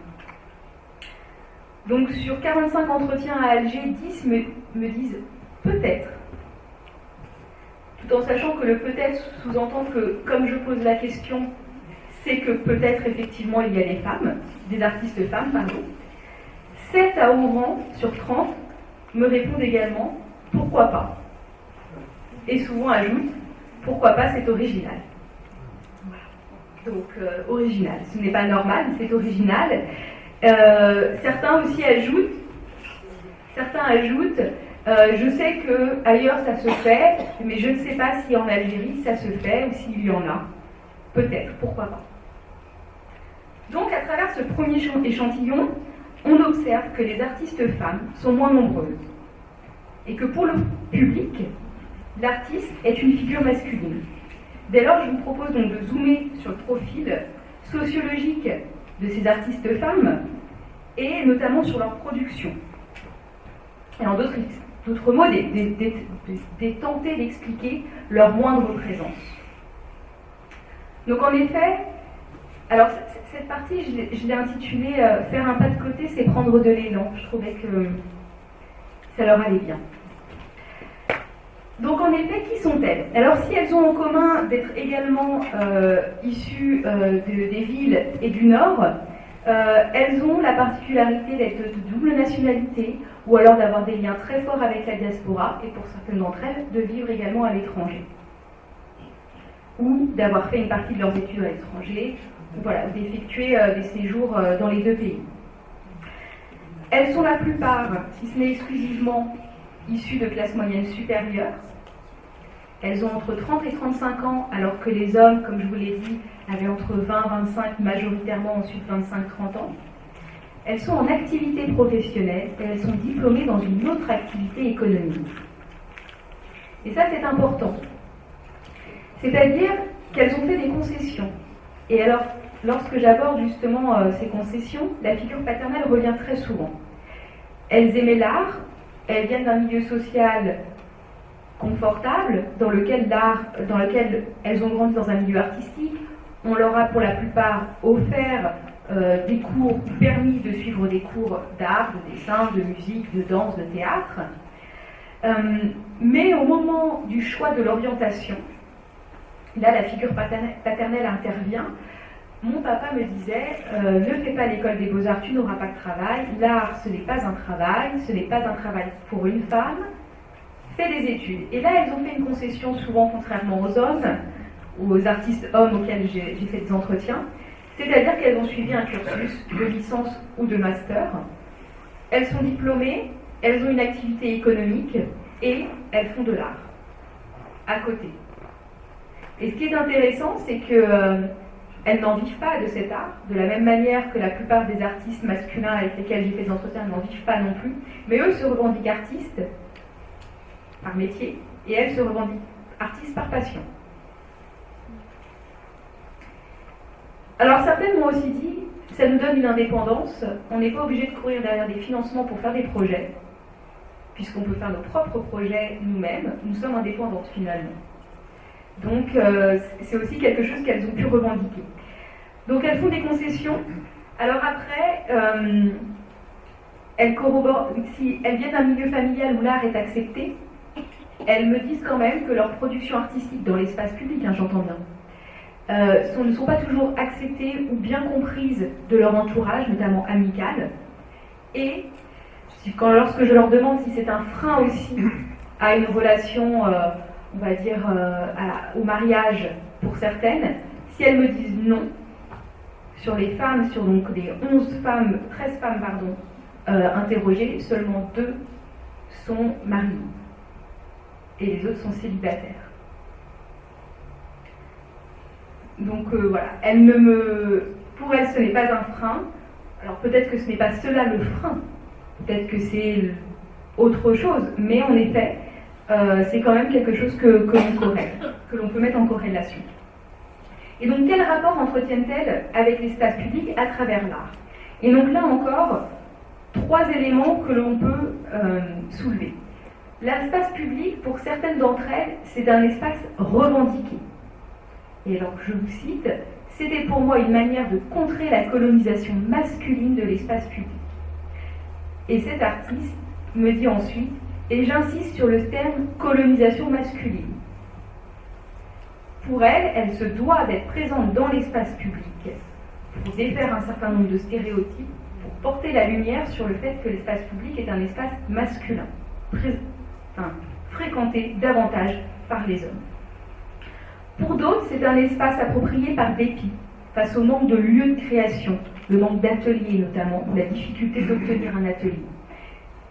S3: Donc, sur 45 entretiens à Alger, 10 me disent peut-être. Tout en sachant que le peut-être sous-entend que, comme je pose la question, c'est que peut-être effectivement il y a des femmes, des artistes femmes, pardon. 7 à Oran sur 30 me répondent également pourquoi pas. Et souvent ajoutent pourquoi pas, c'est original. Voilà. Donc original, ce n'est pas normal, c'est original. Certains aussi ajoutent, je sais qu'ailleurs ça se fait, mais je ne sais pas si en Algérie ça se fait ou s'il y en a. Peut-être, pourquoi pas. Donc à travers ce premier échantillon, on observe que les artistes femmes sont moins nombreuses et que pour le public, l'artiste est une figure masculine. Dès lors, je vous propose donc de zoomer sur le profil sociologique de ces artistes femmes et notamment sur leur production. Et en d'autres mots, tenter d'expliquer leur moindre présence. Donc en effet, alors cette partie, je l'ai intitulée « Faire un pas de côté, c'est prendre de l'élan ». Je trouvais que ça leur allait bien. Donc en effet, qui sont-elles? Alors si elles ont en commun d'être également issues des villes et du Nord, elles ont la particularité d'être de double nationalité ou alors d'avoir des liens très forts avec la diaspora et pour certaines d'entre elles, de vivre également à l'étranger. Ou d'avoir fait une partie de leurs études à l'étranger, voilà, d'effectuer des séjours dans les 2 pays. Elles sont la plupart, si ce n'est exclusivement, issues de classes moyennes supérieures. Elles ont entre 30 et 35 ans, alors que les hommes, comme je vous l'ai dit, avaient entre 20 et 25, majoritairement ensuite 25-30 ans. Elles sont en activité professionnelle et elles sont diplômées dans une autre activité économique. Et ça, c'est important. C'est-à-dire qu'elles ont fait des concessions. Et alors, lorsque j'aborde justement ces concessions, la figure paternelle revient très souvent. Elles aimaient l'art, elles viennent d'un milieu social confortable, dans lequel elles ont grandi dans un milieu artistique. On leur a pour la plupart offert des cours, permis de suivre des cours d'art, de dessin, de musique, de danse, de théâtre. Mais au moment du choix de l'orientation, là la figure paternelle intervient, mon papa me disait ne fais pas l'école des beaux-arts, tu n'auras pas de travail. L'art, ce n'est pas un travail, ce n'est pas un travail pour une femme. Fais des études. Et là, elles ont fait une concession, souvent contrairement aux hommes, ou aux artistes hommes auxquels j'ai fait des entretiens. C'est-à-dire qu'elles ont suivi un cursus de licence ou de master. Elles sont diplômées, elles ont une activité économique et elles font de l'art à côté. Et ce qui est intéressant, c'est qu'elles n'en vivent pas de cet art, de la même manière que la plupart des artistes masculins avec lesquels j'ai fait des entretiens n'en vivent pas non plus, mais eux se revendiquent artistes par métier et elles se revendiquent artistes par passion. Alors certaines m'ont aussi dit, ça nous donne une indépendance, on n'est pas obligé de courir derrière des financements pour faire des projets, puisqu'on peut faire nos propres projets nous-mêmes, nous sommes indépendantes finalement. Donc c'est aussi quelque chose qu'elles ont pu revendiquer. Donc elles font des concessions. Alors après, elles corroborent, si elles viennent d'un milieu familial où l'art est accepté, elles me disent quand même que leur production artistique dans l'espace public, j'entends bien, ne sont pas toujours acceptées ou bien comprises de leur entourage, notamment amical. Et lorsque je leur demande si c'est un frein aussi à une relation, on va dire, au mariage pour certaines, si elles me disent non, sur les femmes, sur donc les 13 femmes interrogées, seulement 2 sont mariées et les autres sont célibataires. Donc voilà, pour elles ce n'est pas un frein. Alors peut-être que ce n'est pas cela le frein, peut-être que c'est autre chose, mais en effet, c'est quand même quelque chose que l'on peut mettre en corrélation. Et donc quel rapport entretiennent-elles avec l'espace public à travers l'art? Et donc là encore, 3 éléments que l'on peut soulever. L'espace public, pour certaines d'entre elles, c'est un espace revendiqué. Et alors, je vous cite, « C'était pour moi une manière de contrer la colonisation masculine de l'espace public. » Et cet artiste me dit ensuite, et j'insiste sur le terme « colonisation masculine ». Pour elle, elle se doit d'être présente dans l'espace public pour défaire un certain nombre de stéréotypes, pour porter la lumière sur le fait que l'espace public est un espace masculin, fréquenté davantage par les hommes. Pour d'autres, c'est un espace approprié par dépit, face au manque de lieux de création, le manque d'ateliers notamment, la difficulté d'obtenir un atelier.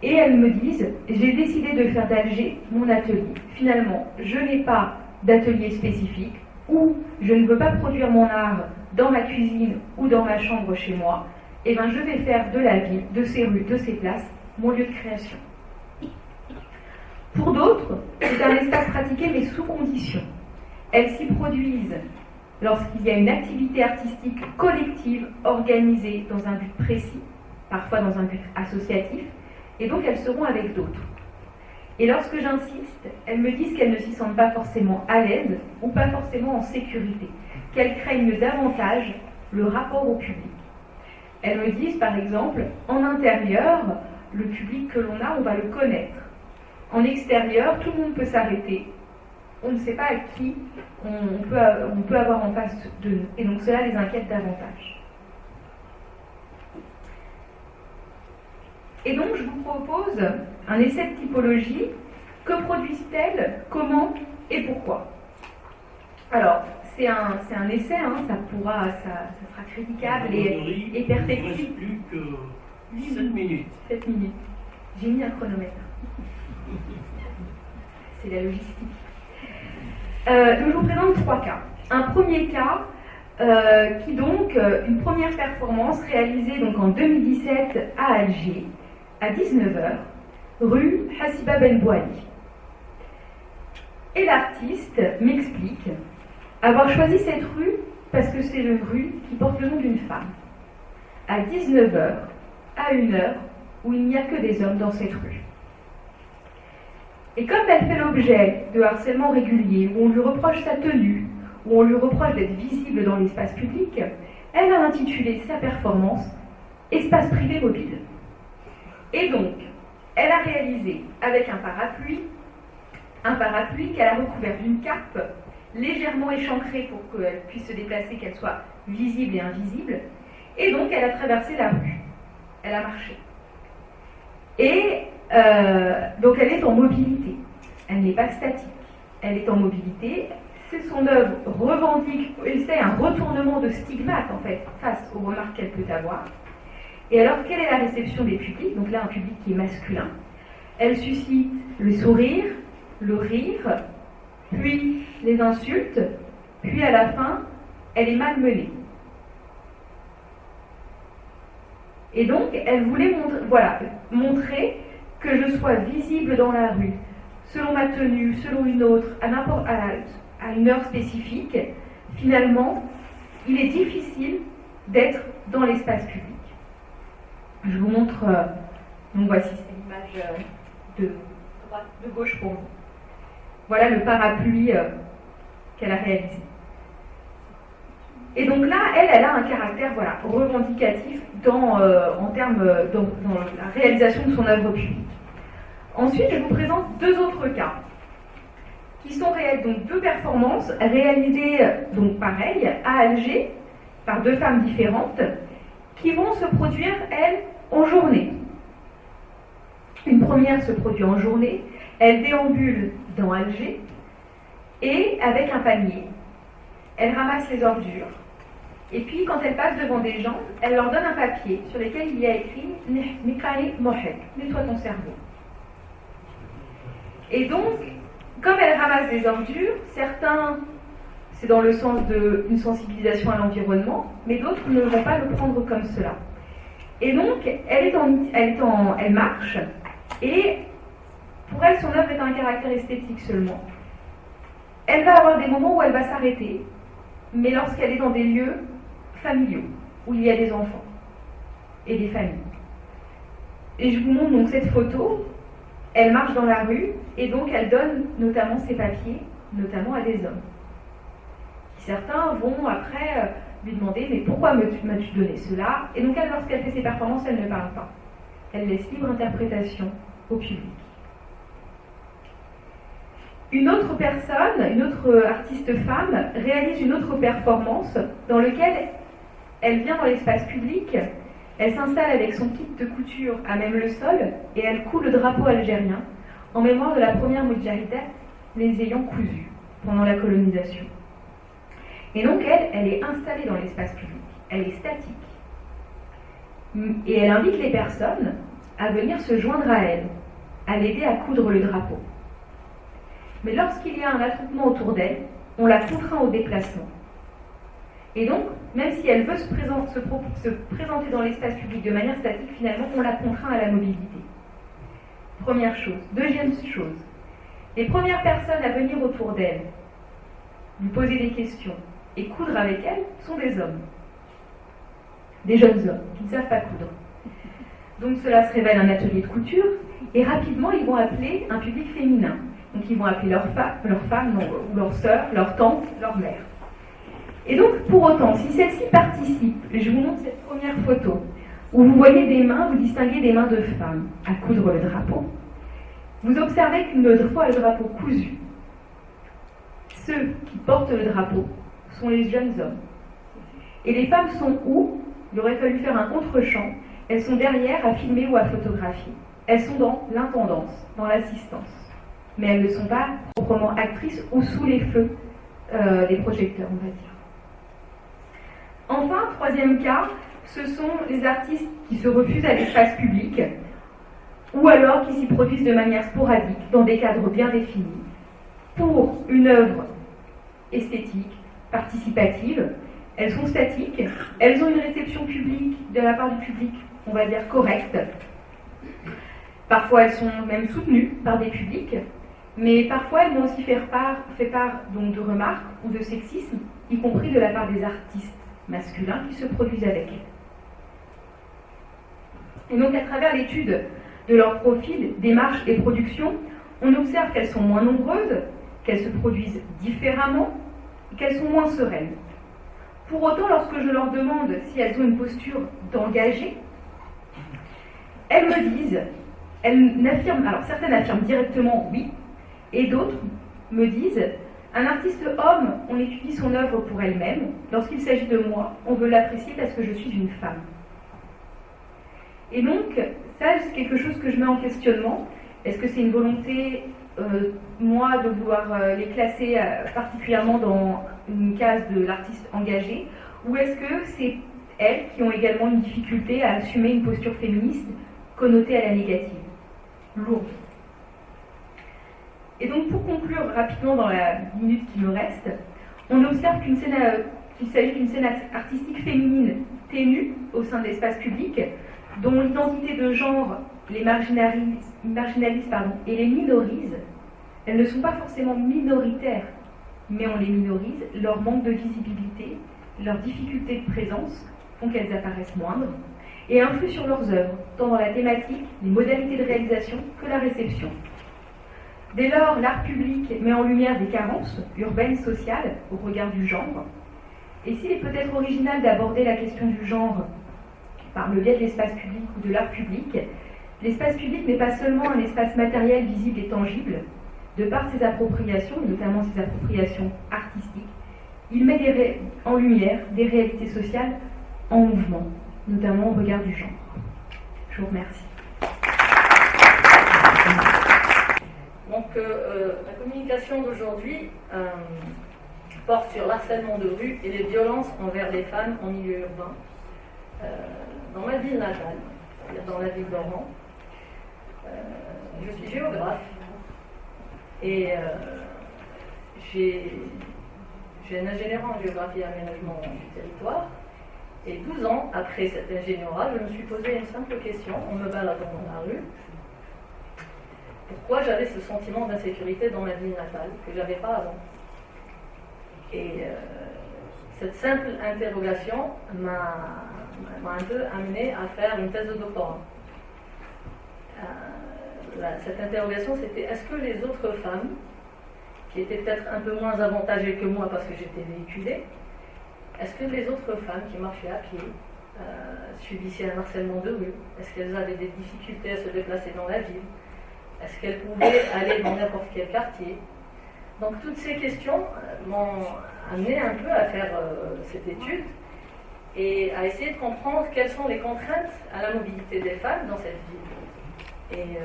S3: Et elles me disent, j'ai décidé de faire d'Alger mon atelier. Finalement, je n'ai pas d'atelier spécifique, ou je ne veux pas produire mon art dans ma cuisine ou dans ma chambre chez moi, et bien je vais faire de la ville, de ces rues, de ces places, mon lieu de création. Pour d'autres, c'est un espace pratiqué mais sous conditions. Elles s'y produisent lorsqu'il y a une activité artistique collective organisée dans un but précis, parfois dans un but associatif, et donc elles seront avec d'autres. Et lorsque j'insiste, elles me disent qu'elles ne s'y sentent pas forcément à l'aise ou pas forcément en sécurité, qu'elles craignent davantage le rapport au public. Elles me disent par exemple, en intérieur, le public que l'on a, on va le connaître. En extérieur, tout le monde peut s'arrêter. On ne sait pas à qui on peut avoir en face de nous. Et donc cela les inquiète davantage. Et donc je vous propose un essai de typologie. Que produisent-elles, comment et pourquoi? Alors, c'est un essai, ça sera critiquable et perfectible.
S2: Il ne reste plus que 7 minutes.
S3: 7 minutes. J'ai mis un chronomètre. C'est la logistique. Donc je vous présente 3 cas. Un premier cas, une première performance réalisée donc en 2017 à Alger, à 19h, rue Hassiba Ben Bouali. Et l'artiste m'explique avoir choisi cette rue parce que c'est une rue qui porte le nom d'une femme. À 19h, à une heure où il n'y a que des hommes dans cette rue. Et comme elle fait l'objet de harcèlement régulier, où on lui reproche sa tenue, où on lui reproche d'être visible dans l'espace public, elle a intitulé sa performance « Espace privé mobile ». Et donc, elle a réalisé avec un parapluie qu'elle a recouvert d'une cape, légèrement échancrée pour qu'elle puisse se déplacer, qu'elle soit visible et invisible. Et donc, elle a traversé la rue. Elle a marché. Et donc, elle est en mobilité. Elle n'est pas statique. Elle est en mobilité. C'est son œuvre revendique, c'est un retournement de stigmate, en fait, face aux remarques qu'elle peut avoir. Et alors, quelle est la réception des publics? Donc là, un public qui est masculin. Elle suscite le sourire, le rire, puis les insultes, puis à la fin, elle est malmenée. Et donc, elle voulait montrer que je sois visible dans la rue, selon ma tenue, selon une autre, à une heure spécifique. Finalement, il est difficile d'être dans l'espace public. Je vous montre, donc voici, c'est l'image de gauche pour vous. Voilà le parapluie qu'elle a réalisé. Et donc là, elle a un caractère revendicatif dans la réalisation de son œuvre publique. Ensuite, je vous présente deux autres cas qui sont réels, donc deux performances réalisées, donc pareil, à Alger, par deux femmes différentes, qui vont se produire, elles, en journée. Une première se produit en journée, elle déambule dans Alger, et avec un panier, elle ramasse les ordures, et puis quand elle passe devant des gens, elle leur donne un papier sur lequel il y a écrit « Nikai Mohek », nettoie ton cerveau. Et donc, comme elle ramasse des ordures, certains, c'est dans le sens d'une sensibilisation à l'environnement, mais d'autres ne vont pas le prendre comme cela. Et donc, elle marche, et pour elle, son œuvre est un caractère esthétique seulement. Elle va avoir des moments où elle va s'arrêter, mais lorsqu'elle est dans des lieux familiaux, où il y a des enfants et des familles. Et je vous montre donc cette photo. Elle marche dans la rue, et donc elle donne notamment ses papiers, notamment à des hommes. Certains vont après lui demander « mais pourquoi m'as-tu donné cela ?» Et donc lorsqu'elle fait ses performances, elle ne parle pas. Elle laisse libre interprétation au public. Une autre personne, une autre artiste femme, réalise une autre performance dans laquelle elle vient dans l'espace public, elle s'installe avec son kit de couture à même le sol et elle coud le drapeau algérien en mémoire de la première Moudjahida, les ayant cousus pendant la colonisation. Et donc elle est installée dans l'espace public, elle est statique. Et elle invite les personnes à venir se joindre à elle, à l'aider à coudre le drapeau. Mais lorsqu'il y a un attroupement autour d'elle, on la contraint au déplacement. Et donc, même si elle veut se présenter dans l'espace public de manière statique, finalement, on la contraint à la mobilité. Première chose. Deuxième chose. Les premières personnes à venir autour d'elle, lui poser des questions et coudre avec elle, sont des hommes. Des jeunes hommes qui ne savent pas coudre. Donc cela se révèle un atelier de couture, et rapidement, ils vont appeler un public féminin. Donc ils vont appeler leurs femmes, ou leurs sœurs, leurs tantes, leurs mères. Et donc, pour autant, si celle-ci participe, je vous montre cette première photo, où vous voyez des mains, vous distinguez des mains de femmes à coudre le drapeau, vous observez qu'une fois le drapeau cousu, ceux qui portent le drapeau sont les jeunes hommes. Et les femmes sont où? Il aurait fallu faire un contre-champ. Elles sont derrière à filmer ou à photographier. Elles sont dans l'intendance, dans l'assistance. Mais elles ne sont pas proprement actrices ou sous les feux des projecteurs, on va dire. Enfin, troisième cas, ce sont les artistes qui se refusent à l'espace public ou alors qui s'y produisent de manière sporadique, dans des cadres bien définis, pour une œuvre esthétique, participative. Elles sont statiques, elles ont une réception publique de la part du public, on va dire correcte. Parfois, elles sont même soutenues par des publics, mais parfois, elles vont aussi fait part donc, de remarques ou de sexisme, y compris de la part des artistes masculins qui se produisent avec elles. Et donc, à travers l'étude de leur profil, démarche et production, on observe qu'elles sont moins nombreuses, qu'elles se produisent différemment, et qu'elles sont moins sereines. Pour autant, lorsque je leur demande si elles ont une posture d'engagé, elles me disent, alors certaines affirment directement oui, et d'autres me disent Un artiste homme, on étudie son œuvre pour elle-même. Lorsqu'il s'agit de moi, on veut l'apprécier parce que je suis une femme. Et donc, ça, c'est quelque chose que je mets en questionnement. Est-ce que c'est une volonté, moi, de vouloir les classer particulièrement dans une case de l'artiste engagé, ou est-ce que c'est elles qui ont également une difficulté à assumer une posture féministe connotée à la négative, lourde? Et donc, pour conclure rapidement dans la minute qui me reste, on observe qu'il s'agit d'une scène artistique féminine ténue au sein de l'espace public, dont l'identité de genre les marginalise et les minorise. Elles ne sont pas forcément minoritaires, mais on les minorise. Leur manque de visibilité, leur difficulté de présence font qu'elles apparaissent moindres et influent sur leurs œuvres, tant dans la thématique, les modalités de réalisation que la réception. Dès lors, l'art public met en lumière des carences urbaines, sociales, au regard du genre. Et s'il est peut-être original d'aborder la question du genre par le biais de l'espace public ou de l'art public, l'espace public n'est pas seulement un espace matériel, visible et tangible. De par ses appropriations, et notamment ses appropriations artistiques, il met en lumière des réalités sociales en mouvement, notamment au regard du genre. Je vous remercie.
S4: Donc, la communication d'aujourd'hui porte sur l'harcèlement de rue et les violences envers les femmes en milieu urbain. Dans ma ville natale, c'est-à-dire dans la ville d'Oran, je suis géographe et j'ai un ingénieur en géographie et aménagement du territoire. Et 12 ans après cet ingénierat, je me suis posé une simple question en me baladant dans la rue. Pourquoi j'avais ce sentiment d'insécurité dans ma ville natale que je n'avais pas avant? Et cette simple interrogation m'a un peu amené à faire une thèse de doctorat. Cette interrogation, c'était est-ce que les autres femmes, qui étaient peut-être un peu moins avantagées que moi parce que j'étais véhiculée, est-ce que les autres femmes qui marchaient à pied subissaient un harcèlement de rue? Est-ce qu'elles avaient des difficultés à se déplacer dans la ville? Est-ce qu'elles pouvaient aller dans n'importe quel quartier? Donc toutes ces questions m'ont amené un peu à faire cette étude et à essayer de comprendre quelles sont les contraintes à la mobilité des femmes dans cette ville. Et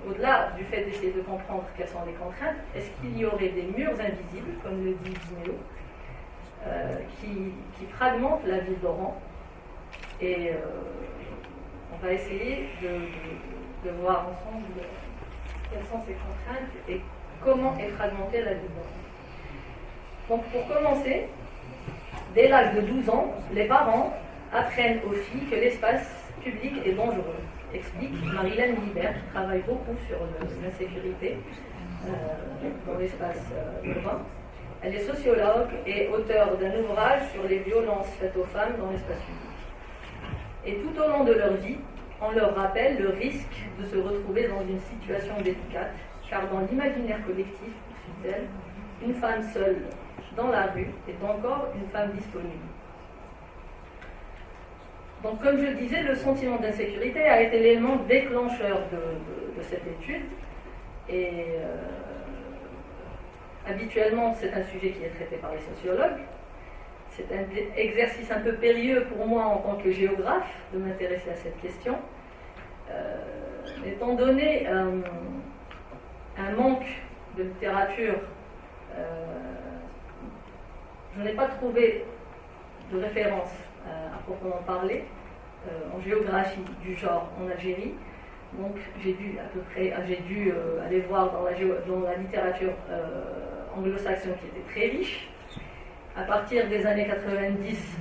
S4: au-delà du fait d'essayer de comprendre quelles sont les contraintes, est-ce qu'il y aurait des murs invisibles, comme le dit Dinéo, qui fragmentent la ville d'Oran? Et on va essayer de voir ensemble quelles sont ces contraintes et comment est fragmentée la ville d'Oran. Donc pour commencer, dès l'âge de 12 ans, les parents apprennent aux filles que l'espace public est dangereux, explique Marilène Libert, qui travaille beaucoup sur l'insécurité dans l'espace urbain. Elle est sociologue et auteure d'un ouvrage sur les violences faites aux femmes dans l'espace public. Et tout au long de leur vie, on leur rappelle le risque de se retrouver dans une situation délicate, car dans l'imaginaire collectif, poursuit-elle, une femme seule dans la rue est encore une femme disponible. Donc, comme je le disais, le sentiment d'insécurité a été l'élément déclencheur de cette étude. Et habituellement, c'est un sujet qui est traité par les sociologues. C'est un exercice un peu périlleux pour moi en tant que géographe de m'intéresser à cette question. Étant donné un manque de littérature, je n'ai pas trouvé de référence à proprement parler en géographie du genre en Algérie. Donc j'ai dû aller voir dans la littérature anglo-saxonne qui était très riche. À partir des années 90,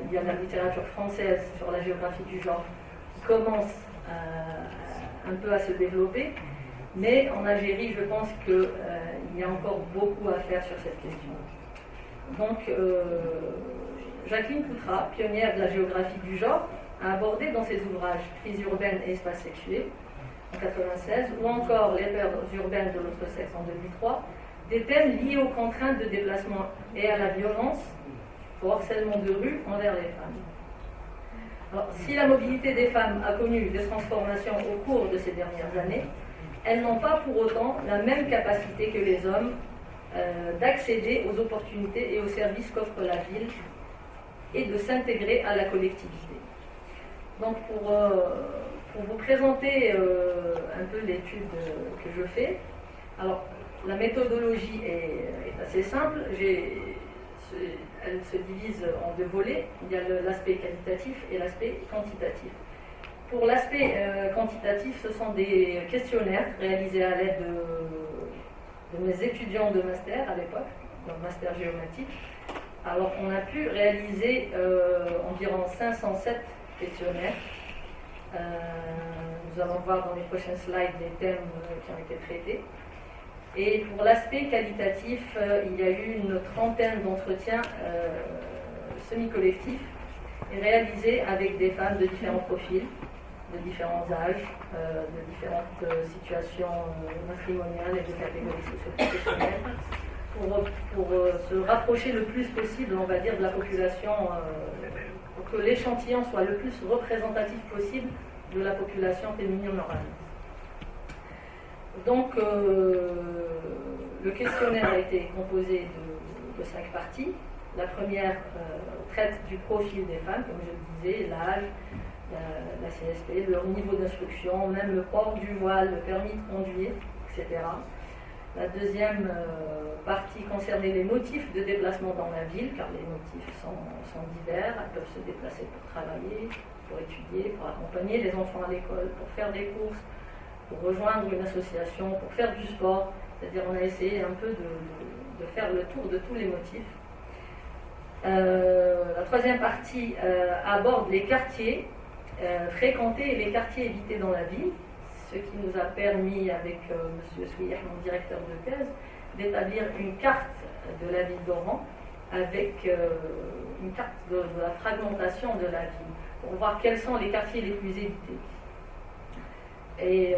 S4: il y a la littérature française sur la géographie du genre qui commence un peu à se développer. Mais en Algérie, je pense qu'il y a encore beaucoup à faire sur cette question. Donc, Jacqueline Poutra, pionnière de la géographie du genre, a abordé dans ses ouvrages Crise urbaine et espace sexué en 1996, ou encore Les peurs urbaines de l'autre sexe en 2003, des thèmes liés aux contraintes de déplacement et à la violence, au harcèlement de rue envers les femmes. Alors, si la mobilité des femmes a connu des transformations au cours de ces dernières années, elles n'ont pas pour autant la même capacité que les hommes d'accéder aux opportunités et aux services qu'offre la ville et de s'intégrer à la collectivité. Donc pour vous présenter un peu l'étude que je fais, alors la méthodologie est assez simple. Elle se divise en deux volets. Il y a l'aspect qualitatif et l'aspect quantitatif. Pour l'aspect quantitatif, ce sont des questionnaires réalisés à l'aide de mes étudiants de master à l'époque, donc master géomatique. Alors on a pu réaliser environ 507 questionnaires. Nous allons voir dans les prochains slides les thèmes qui ont été traités. Et pour l'aspect qualitatif, il y a eu une trentaine d'entretiens semi-collectifs réalisés avec des femmes de différents profils, de différents âges, de différentes situations matrimoniales et de catégories socio-professionnelles, pour se rapprocher le plus possible, on va dire, de la population, pour que l'échantillon soit le plus représentatif possible de la population féminine orale. Donc, le questionnaire a été composé de 5 parties. La première traite du profil des femmes, comme je le disais, l'âge, la CSP, leur niveau d'instruction, même le port du voile, le permis de conduire, etc. La deuxième partie concernait les motifs de déplacement dans la ville, car les motifs sont divers. Elles peuvent se déplacer pour travailler, pour étudier, pour accompagner les enfants à l'école, pour faire des courses, pour rejoindre une association, pour faire du sport. C'est-à-dire on a essayé un peu de faire le tour de tous les motifs. La troisième partie aborde les quartiers fréquentés et les quartiers évités dans la ville, ce qui nous a permis, avec M. Souillère, mon directeur de thèse, d'établir une carte de la ville d'Oran avec une carte de la fragmentation de la ville, pour voir quels sont les quartiers les plus évités. Et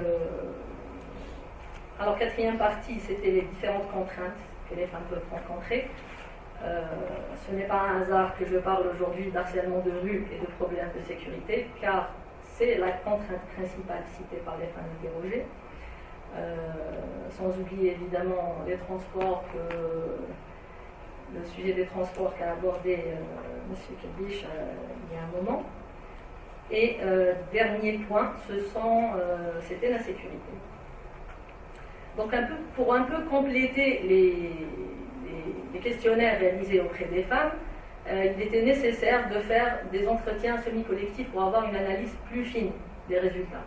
S4: alors, quatrième partie, c'était les différentes contraintes que les femmes peuvent rencontrer. Ce n'est pas un hasard que je parle aujourd'hui d'harcèlement de rue et de problèmes de sécurité, car c'est la contrainte principale citée par les femmes interrogées. Sans oublier évidemment les transports, le sujet des transports qu'a abordé M. Kelbish il y a un moment. Et dernier point, c'était la sécurité. Donc pour un peu compléter les questionnaires réalisés auprès des femmes, il était nécessaire de faire des entretiens semi-collectifs pour avoir une analyse plus fine des résultats.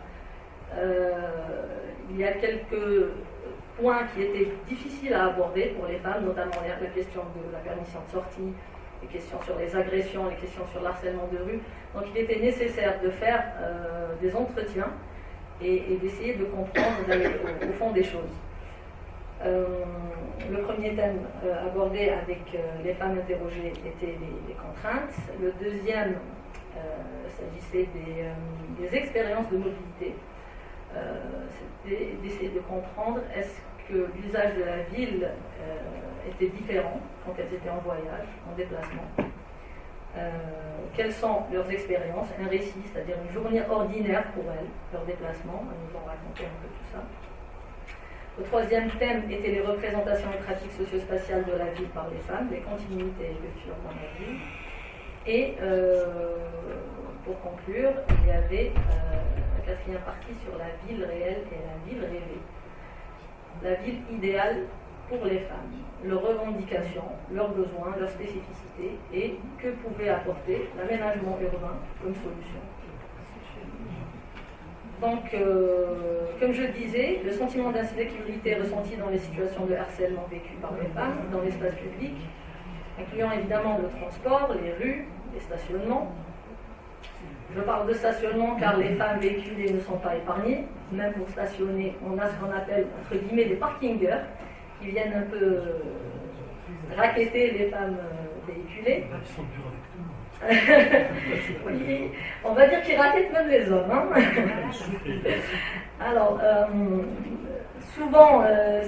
S4: Il y a quelques points qui étaient difficiles à aborder pour les femmes, notamment la question de la permission de sortie, les questions sur les agressions, les questions sur l'harcèlement de rue. Donc il était nécessaire de faire des entretiens et d'essayer de comprendre, d'aller au fond des choses. Le premier thème abordé avec les femmes interrogées était les contraintes. Le deuxième s'agissait des expériences de mobilité. C'était d'essayer de comprendre est-ce que l'usage de la ville était différent quand elles étaient en voyage, en déplacement. Quelles sont leurs expériences, un récit, c'est-à-dire une journée ordinaire pour elles, leur déplacement, elles nous ont raconté un peu tout ça. Le troisième thème était les représentations et pratiques socio-spatiales de la ville par les femmes, les continuités et ruptures dans la ville. Et pour conclure, il y avait la quatrième partie sur la ville réelle et la ville rêvée. La ville idéale pour les femmes, leurs revendications, leurs besoins, leurs spécificités et que pouvait apporter l'aménagement urbain comme solution. Donc, comme je disais, le sentiment d'insécurité ressenti dans les situations de harcèlement vécues par les femmes dans l'espace public, incluant évidemment le transport, les rues, les stationnements. Je parle de stationnement car les femmes véhiculées ne sont pas épargnées. Même pour stationner, on a ce qu'on appelle, entre guillemets, des parkingers qui viennent un peu racketter les femmes véhiculées.
S2: Ils sont durs avec tout le monde.
S4: Oui, on va dire qu'ils raquettent même les hommes. Hein. Alors, souvent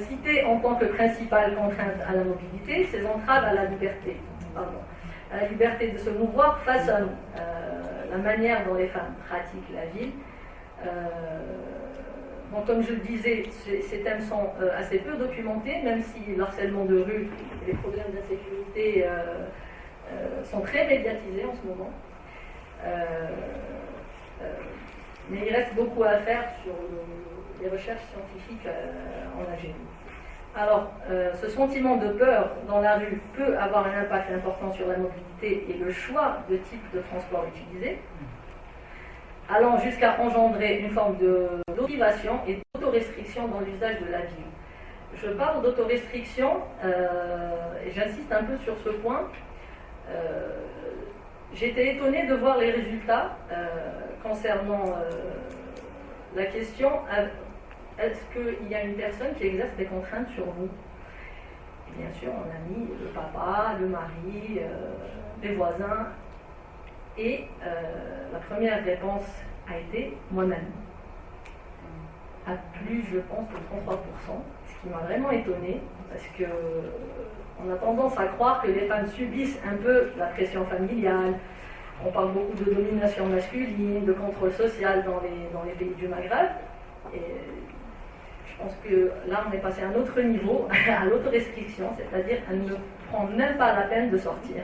S4: citées en tant que principale contrainte à la mobilité, ces entraves à la liberté. À la liberté de se mouvoir façonnent la manière dont les femmes pratiquent la vie. Donc, comme je le disais, ces thèmes sont assez peu documentés, même si le harcèlement de rue et les problèmes d'insécurité sont très médiatisés en ce moment. Mais il reste beaucoup à faire sur les recherches scientifiques en Algérie. Alors, ce sentiment de peur dans la rue peut avoir un impact important sur la mobilité et le choix de type de transport utilisé, allant jusqu'à engendrer une forme de motivation et d'autorestriction dans l'usage de la ville. Je parle d'autorestriction, et j'insiste un peu sur ce point. J'étais étonnée de voir les résultats concernant la question est-ce qu'il y a une personne qui exerce des contraintes sur vous? Bien sûr, on a mis le papa, le mari, les voisins. Et la première réponse a été moi-même. À plus, je pense, de 33%, ce qui m'a vraiment étonnée, parce que on a tendance à croire que les femmes subissent un peu la pression familiale. On parle beaucoup de domination masculine, de contrôle social dans les pays du Maghreb. Et je pense que là, on est passé à un autre niveau, à l'autorestriction, c'est-à-dire elle ne prend même pas la peine de sortir.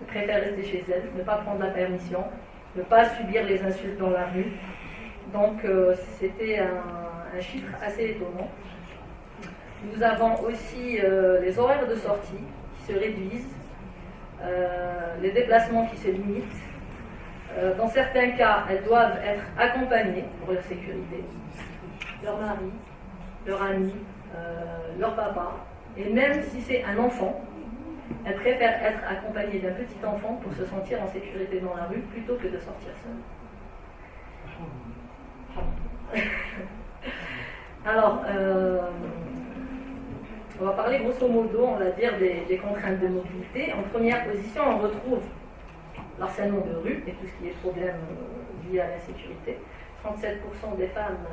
S4: Elle préfère rester chez elle, ne pas prendre la permission, ne pas subir les insultes dans la rue. Donc, c'était un chiffre assez étonnant. Nous avons aussi les horaires de sortie qui se réduisent, les déplacements qui se limitent. Dans certains cas, elles doivent être accompagnées pour leur sécurité. Leur mari, leur ami, leur papa. Et même si c'est un enfant, elles préfèrent être accompagnées d'un petit enfant pour se sentir en sécurité dans la rue plutôt que de sortir seule. Alors, on va parler grosso modo, on va dire, des contraintes de mobilité. En première position, on retrouve l'harcèlement de rue et tout ce qui est problème lié à l'insécurité. 37% des femmes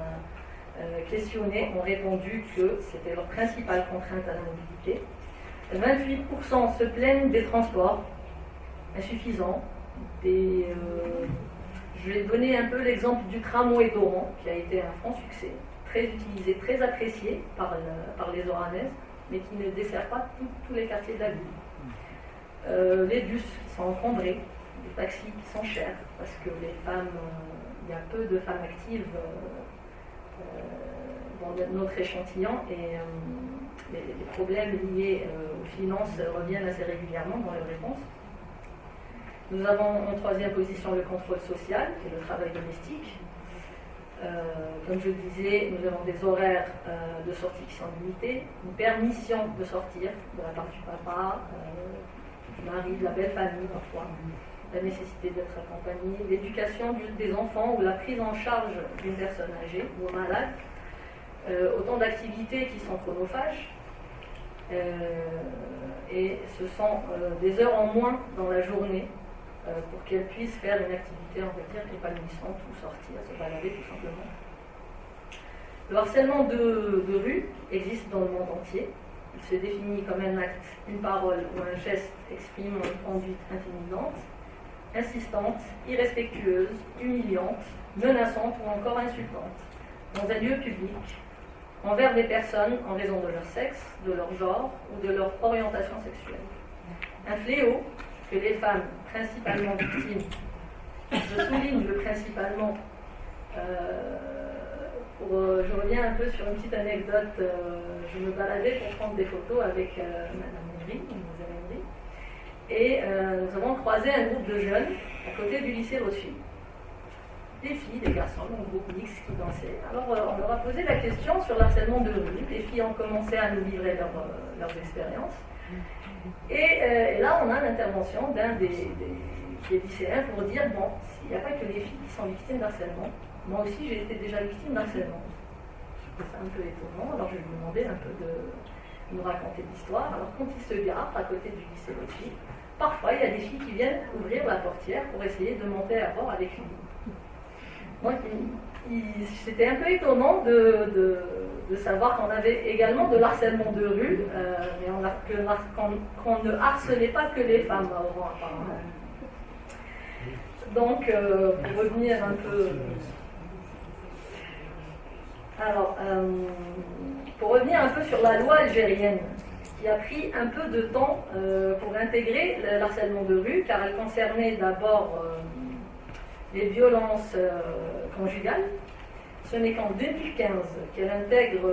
S4: questionnées ont répondu que c'était leur principale contrainte à la mobilité. 28% se plaignent des transports insuffisants. Je vais donner un peu l'exemple du tramway d'Oran, qui a été un franc succès, très utilisé, très apprécié par les Oranaises, mais qui ne dessert pas tous les quartiers de la ville. Les bus qui sont encombrés, les taxis qui sont chers, parce que les femmes, il y a peu de femmes actives dans notre échantillon, et les problèmes liés aux finances reviennent assez régulièrement dans les réponses. Nous avons en troisième position le contrôle social et le travail domestique. Comme je le disais, nous avons des horaires de sortie qui sont limités, une permission de sortir de la part du papa, du mari, de la belle famille parfois, la nécessité d'être accompagné, l'éducation des enfants ou la prise en charge d'une personne âgée ou malade, autant d'activités qui sont chronophages. Et ce sont des heures en moins dans la journée pour qu'elles puissent faire une activité, on va dire, épanouissante ou sortir, se balader tout simplement. Le harcèlement de rue existe dans le monde entier. Il se définit comme un acte, une parole ou un geste exprimant une conduite intimidante, insistante, irrespectueuse, humiliante, menaçante ou encore insultante, dans un lieu public, envers des personnes en raison de leur sexe, de leur genre ou de leur orientation sexuelle. Un fléau que les femmes principalement victimes, je souligne le principalement, je reviens un peu sur une petite anecdote, je me baladais pour prendre des photos avec Madame Henry, Mademoiselle Henry, et nous avons croisé un groupe de jeunes à côté du lycée Rothschild. Des filles, des garçons, un groupe mixte qui dansaient. Alors on leur a posé la question sur l'harcèlement de rue. Les filles ont commencé à nous livrer leurs expériences. Et là, on a l'intervention d'un des lycéens pour dire, bon, il n'y a pas que les filles qui sont victimes d'harcèlement. Moi aussi, j'ai été déjà victime d'harcèlement. C'est un peu étonnant. Alors je lui ai demandé un peu de nous raconter l'histoire. Alors quand il se gare à côté du lycée Rothschild, parfois il y a des filles qui viennent ouvrir la portière pour essayer de monter à bord avec lui. Donc, c'était un peu étonnant de savoir qu'on avait également de l'harcèlement de rue, mais qu'on ne harcelait pas que les femmes avant, apparemment. Donc, pour revenir un peu Alors, pour revenir un peu sur la loi algérienne, qui a pris un peu de temps pour intégrer le harcèlement de rue, car elle concernait d'abord les violences conjugales. Ce n'est qu'en 2015 qu'elle intègre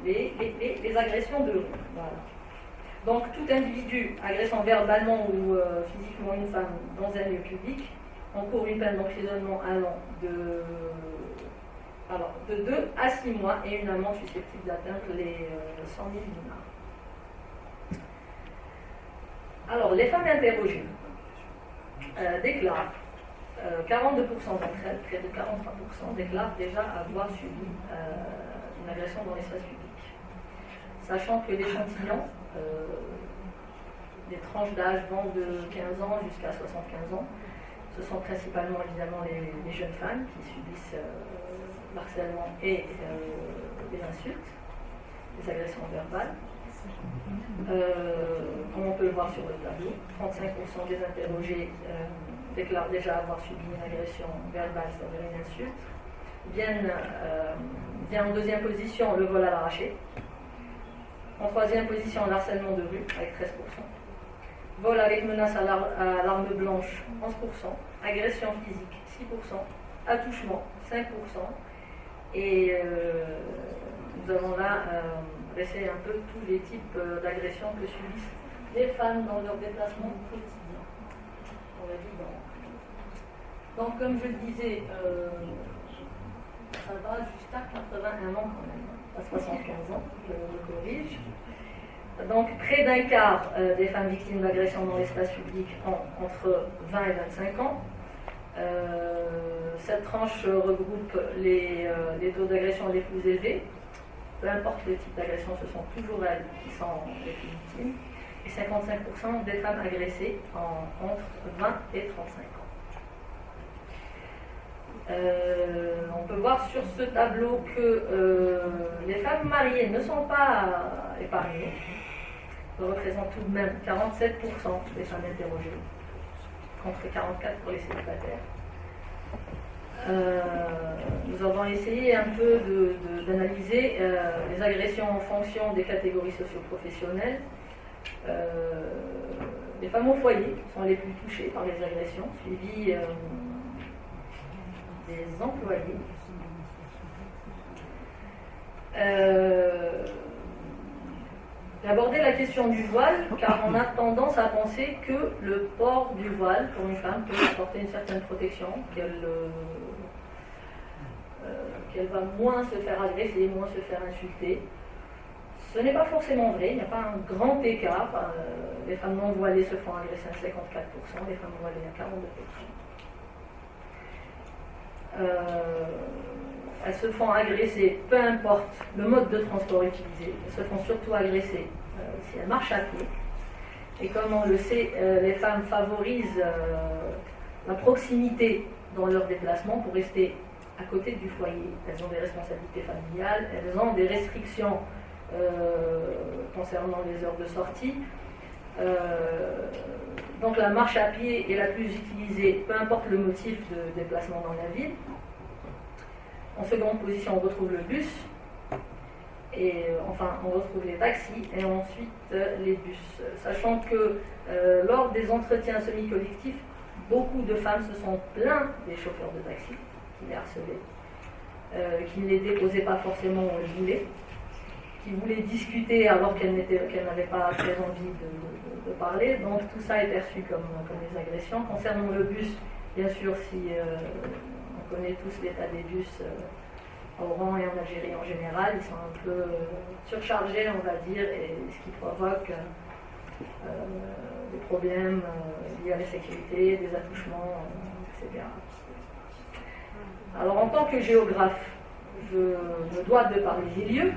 S4: les agressions de rue. Voilà. Donc tout individu agressant verbalement ou physiquement une femme dans un lieu public encourt une peine d'emprisonnement allant de 2 à 6 mois et une amende susceptible d'atteindre les 100 000 dinars. Alors, les femmes interrogées déclarent, 42% d'entre elles, près de 43%, déclarent déjà avoir subi une agression dans l'espace public. Sachant que l'échantillon, les tranches d'âge vont de 15 ans jusqu'à 75 ans, ce sont principalement évidemment les jeunes femmes qui subissent l'harcèlement et les insultes, les agressions verbales. Comme on peut le voir sur le tableau, 35% des interrogés déclarent déjà avoir subi une agression verbale, c'est-à-dire une insulte. Vient en deuxième position le vol à l'arraché. En troisième position, l'harcèlement de rue avec 13%. Vol avec menace à l'arme blanche, 11%. Agression physique, 6%. Attouchement, 5%. Et nous avons là dressé un peu tous les types d'agressions que subissent les femmes dans leur déplacement quotidien. On l'a dit donc, comme je le disais, ça va jusqu'à 81 ans quand même, à 75 ans, je le corrige. Donc, près d'un quart des femmes victimes d'agressions dans l'espace public ont entre 20 et 25 ans. Cette tranche regroupe les taux d'agression les plus élevés. Peu importe le type d'agression, ce sont toujours elles qui sont les plus victimes. Et 55% des femmes agressées entre 20 et 35 ans. On peut voir sur ce tableau que les femmes mariées ne sont pas épargnées. Ça représente tout de même 47% des femmes interrogées, contre 44% pour les célibataires. Nous avons essayé un peu d'analyser les agressions en fonction des catégories socio-professionnelles. Les femmes au foyer sont les plus touchées par les agressions, suivies des employés. J'ai abordé la question du voile car on a tendance à penser que le port du voile pour une femme peut apporter une certaine protection, qu'elle va moins se faire agresser, moins se faire insulter. Ce n'est pas forcément vrai, il n'y a pas un grand écart. Les femmes non voilées se font agresser à 54%, les femmes voilées à 42%. Elles se font agresser, peu importe le mode de transport utilisé, elles se font surtout agresser si elles marchent à pied. Et comme on le sait, les femmes favorisent la proximité dans leur déplacement pour rester à côté du foyer. Elles ont des responsabilités familiales, elles ont des restrictions concernant les heures de sortie. Donc la marche à pied est la plus utilisée, peu importe le motif de déplacement dans la ville. En seconde position, on retrouve le bus, et enfin, on retrouve les taxis, et ensuite les bus. Sachant que lors des entretiens semi-collectifs, beaucoup de femmes se sont plaintes des chauffeurs de taxi qui les harcelaient, qui ne les déposaient pas forcément où elles voulaient, qui voulaient discuter alors qu'elles n'avaient pas très envie de parler. Donc tout ça est perçu comme des agressions. Concernant le bus, bien sûr, si on connaît tous l'état des bus à Oran et en Algérie en général, ils sont un peu surchargés, on va dire, et ce qui provoque des problèmes liés à la sécurité, des attouchements, etc. Alors en tant que géographe, je me dois de parler des lieux.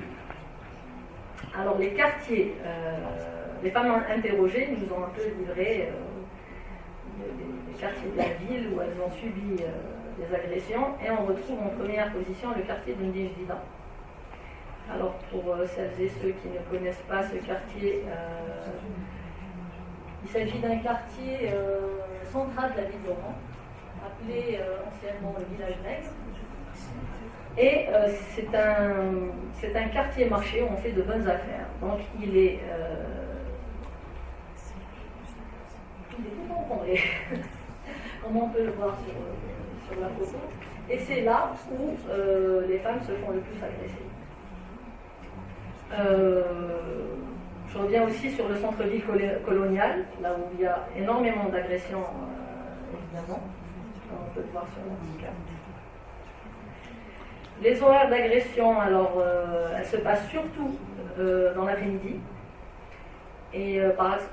S4: Alors les quartiers, les femmes interrogées nous ont un peu livré les quartiers de la ville où elles ont subi des agressions, et on retrouve en première position le quartier de N'Djidida. Alors pour celles et ceux qui ne connaissent pas ce quartier, il s'agit d'un quartier central de la ville d'Oran, appelé anciennement le village nègre. Et c'est un quartier marché où on fait de bonnes affaires. Donc il est tout encombré, comme on peut le voir sur la photo. Et c'est là où les femmes se font le plus agresser. Je reviens aussi sur le centre-ville colonial, là où il y a énormément d'agressions, évidemment, comme on peut le voir sur la carte. Les horaires d'agression, alors, elles se passent surtout dans l'après-midi. Et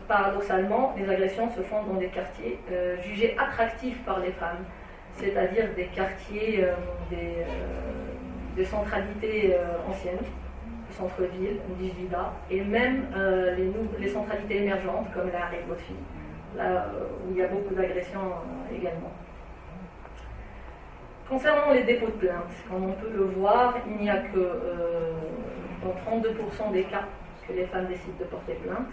S4: paradoxalement, les agressions se font dans des quartiers jugés attractifs par les femmes, c'est-à-dire des quartiers, des centralités anciennes, centre-ville, Ndjida, et même les centralités émergentes comme la Régotfi, là où il y a beaucoup d'agressions également. Concernant les dépôts de plainte, comme on peut le voir, il n'y a que dans 32% des cas que les femmes décident de porter plainte.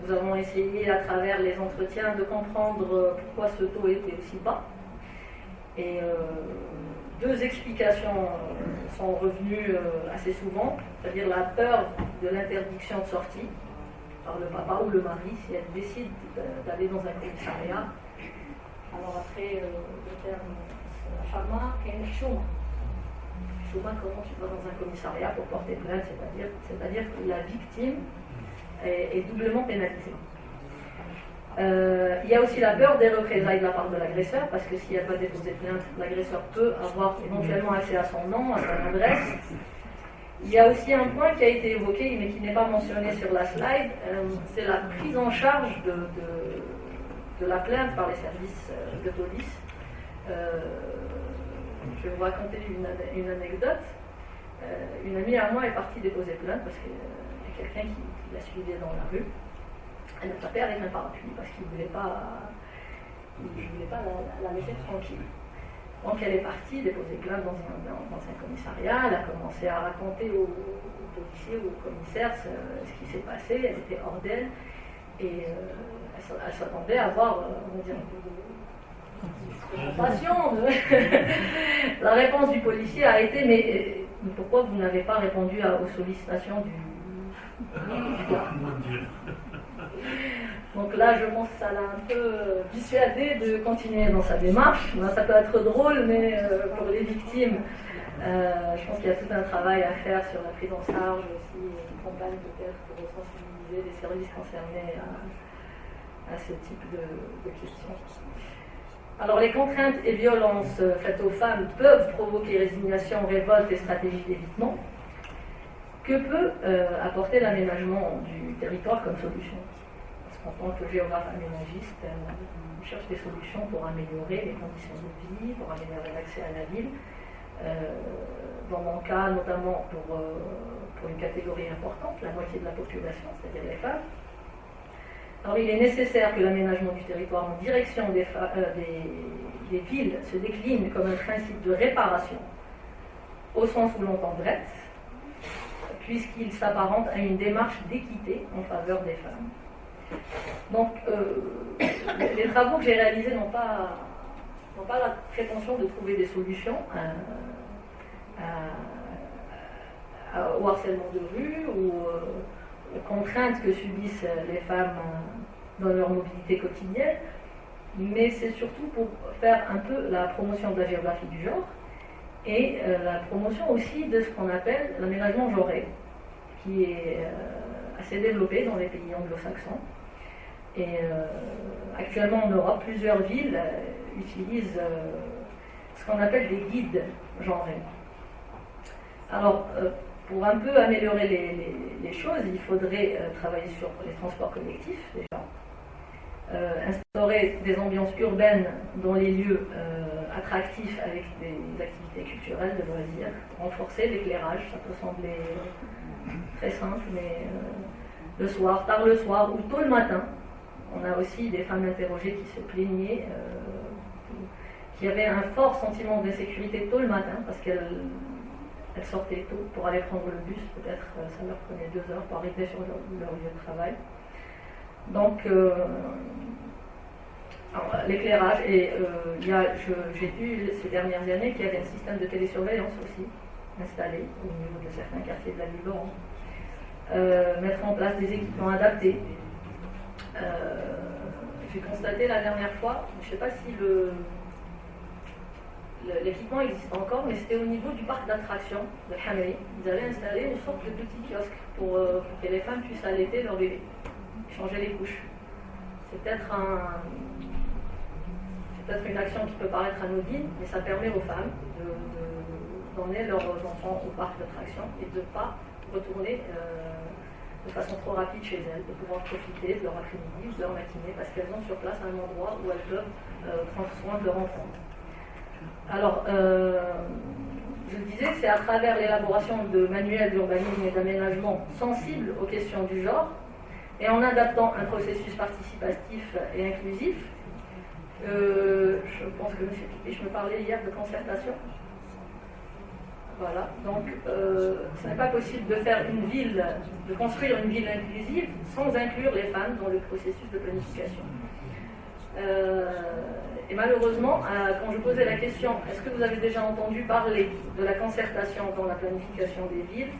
S4: Nous avons essayé à travers les entretiens de comprendre pourquoi ce taux était aussi bas. Et deux explications sont revenues assez souvent, c'est-à-dire la peur de l'interdiction de sortie par le papa ou le mari si elle décide d'aller dans un commissariat. Alors après, le terme Shama et Chouma. Chouma, comment tu vas dans un commissariat pour porter plainte, c'est-à-dire que la victime est doublement pénalisée. Il y a aussi la peur des représailles de la part de l'agresseur, parce que si elle va déposer plainte, l'agresseur peut avoir éventuellement accès à son nom, à son adresse. Il y a aussi un point qui a été évoqué, mais qui n'est pas mentionné sur la slide, c'est la prise en charge de la plainte par les services de police. Je vais vous raconter une anecdote. Une amie à moi est partie déposer plainte parce qu'il y a quelqu'un qui la suivait dans la rue. Elle a tapé avec un parapluie parce qu'il ne voulait pas la laisser tranquille. Donc elle est partie déposer plainte dans un commissariat. Elle a commencé à raconter aux policiers ou aux commissaires ce qui s'est passé. Elle était hors d'elle et elle s'attendait à avoir, on va dire, un peu de compassion. La réponse du policier a été mais pourquoi vous n'avez pas répondu aux sollicitations du gars? Donc là, je pense que ça l'a un peu dissuadé de continuer dans sa démarche. Ça peut être drôle, mais pour les victimes, je pense qu'il y a tout un travail à faire sur la prise en charge aussi, une campagne peut-être pour sensibiliser les services concernés à ce type de questions. Alors les contraintes et violences faites aux femmes peuvent provoquer résignation, révolte et stratégie d'évitement. Que peut apporter l'aménagement du territoire comme solution? En tant que géographe aménagiste, on cherche des solutions pour améliorer les conditions de vie, pour améliorer l'accès à la ville. Dans mon cas, notamment pour une catégorie importante, la moitié de la population, c'est-à-dire les femmes. Alors il est nécessaire que l'aménagement du territoire en direction des villes se décline comme un principe de réparation, au sens où l'on comprend, puisqu'il s'apparente à une démarche d'équité en faveur des femmes. Donc, les travaux que j'ai réalisés n'ont pas la prétention de trouver des solutions au harcèlement de rue ou aux contraintes que subissent les femmes dans leur mobilité quotidienne, mais c'est surtout pour faire un peu la promotion de la géographie du genre et la promotion aussi de ce qu'on appelle l'aménagement genré, qui est assez développé dans les pays anglo-saxons. Et actuellement en Europe, plusieurs villes utilisent ce qu'on appelle des guides genrés. Alors, pour un peu améliorer les choses, il faudrait travailler sur les transports collectifs, déjà. Instaurer des ambiances urbaines dans les lieux attractifs avec des activités culturelles, de loisirs. Renforcer l'éclairage, ça peut sembler très simple, mais le soir, tard le soir ou tôt le matin. On a aussi des femmes interrogées qui se plaignaient, qui avaient un fort sentiment d'insécurité tôt le matin parce qu'elles sortaient tôt pour aller prendre le bus. Peut-être ça leur prenait 2 heures pour arriver sur leur lieu de travail. Donc, l'éclairage, et j'ai vu ces dernières années qu'il y avait un système de télésurveillance aussi installé au niveau de certains quartiers de la ville d'Oran. Mettre en place des équipements adaptés. J'ai constaté la dernière fois, je ne sais pas si l'équipement existe encore, mais c'était au niveau du parc d'attractions de Hamri. Ils avaient installé une sorte de petit kiosque pour que les femmes puissent allaiter leur bébé, changer les couches. C'est peut-être une action qui peut paraître anodine, mais ça permet aux femmes d'emmener leurs enfants au parc d'attractions et de ne pas retourner de façon trop rapide chez elles, de pouvoir profiter de leur après-midi, de leur matinée, parce qu'elles ont sur place un endroit où elles peuvent prendre soin de leur enfant. Alors, je le disais, c'est à travers l'élaboration de manuels d'urbanisme et d'aménagement sensibles aux questions du genre, et en adaptant un processus participatif et inclusif. Je pense que M. Pipiche me parlait hier de concertation. Voilà, donc ce n'est pas possible de faire de construire une ville inclusive sans inclure les femmes dans le processus de planification. Et malheureusement, quand je posais la question, est-ce que vous avez déjà entendu parler de la concertation dans la planification des villes,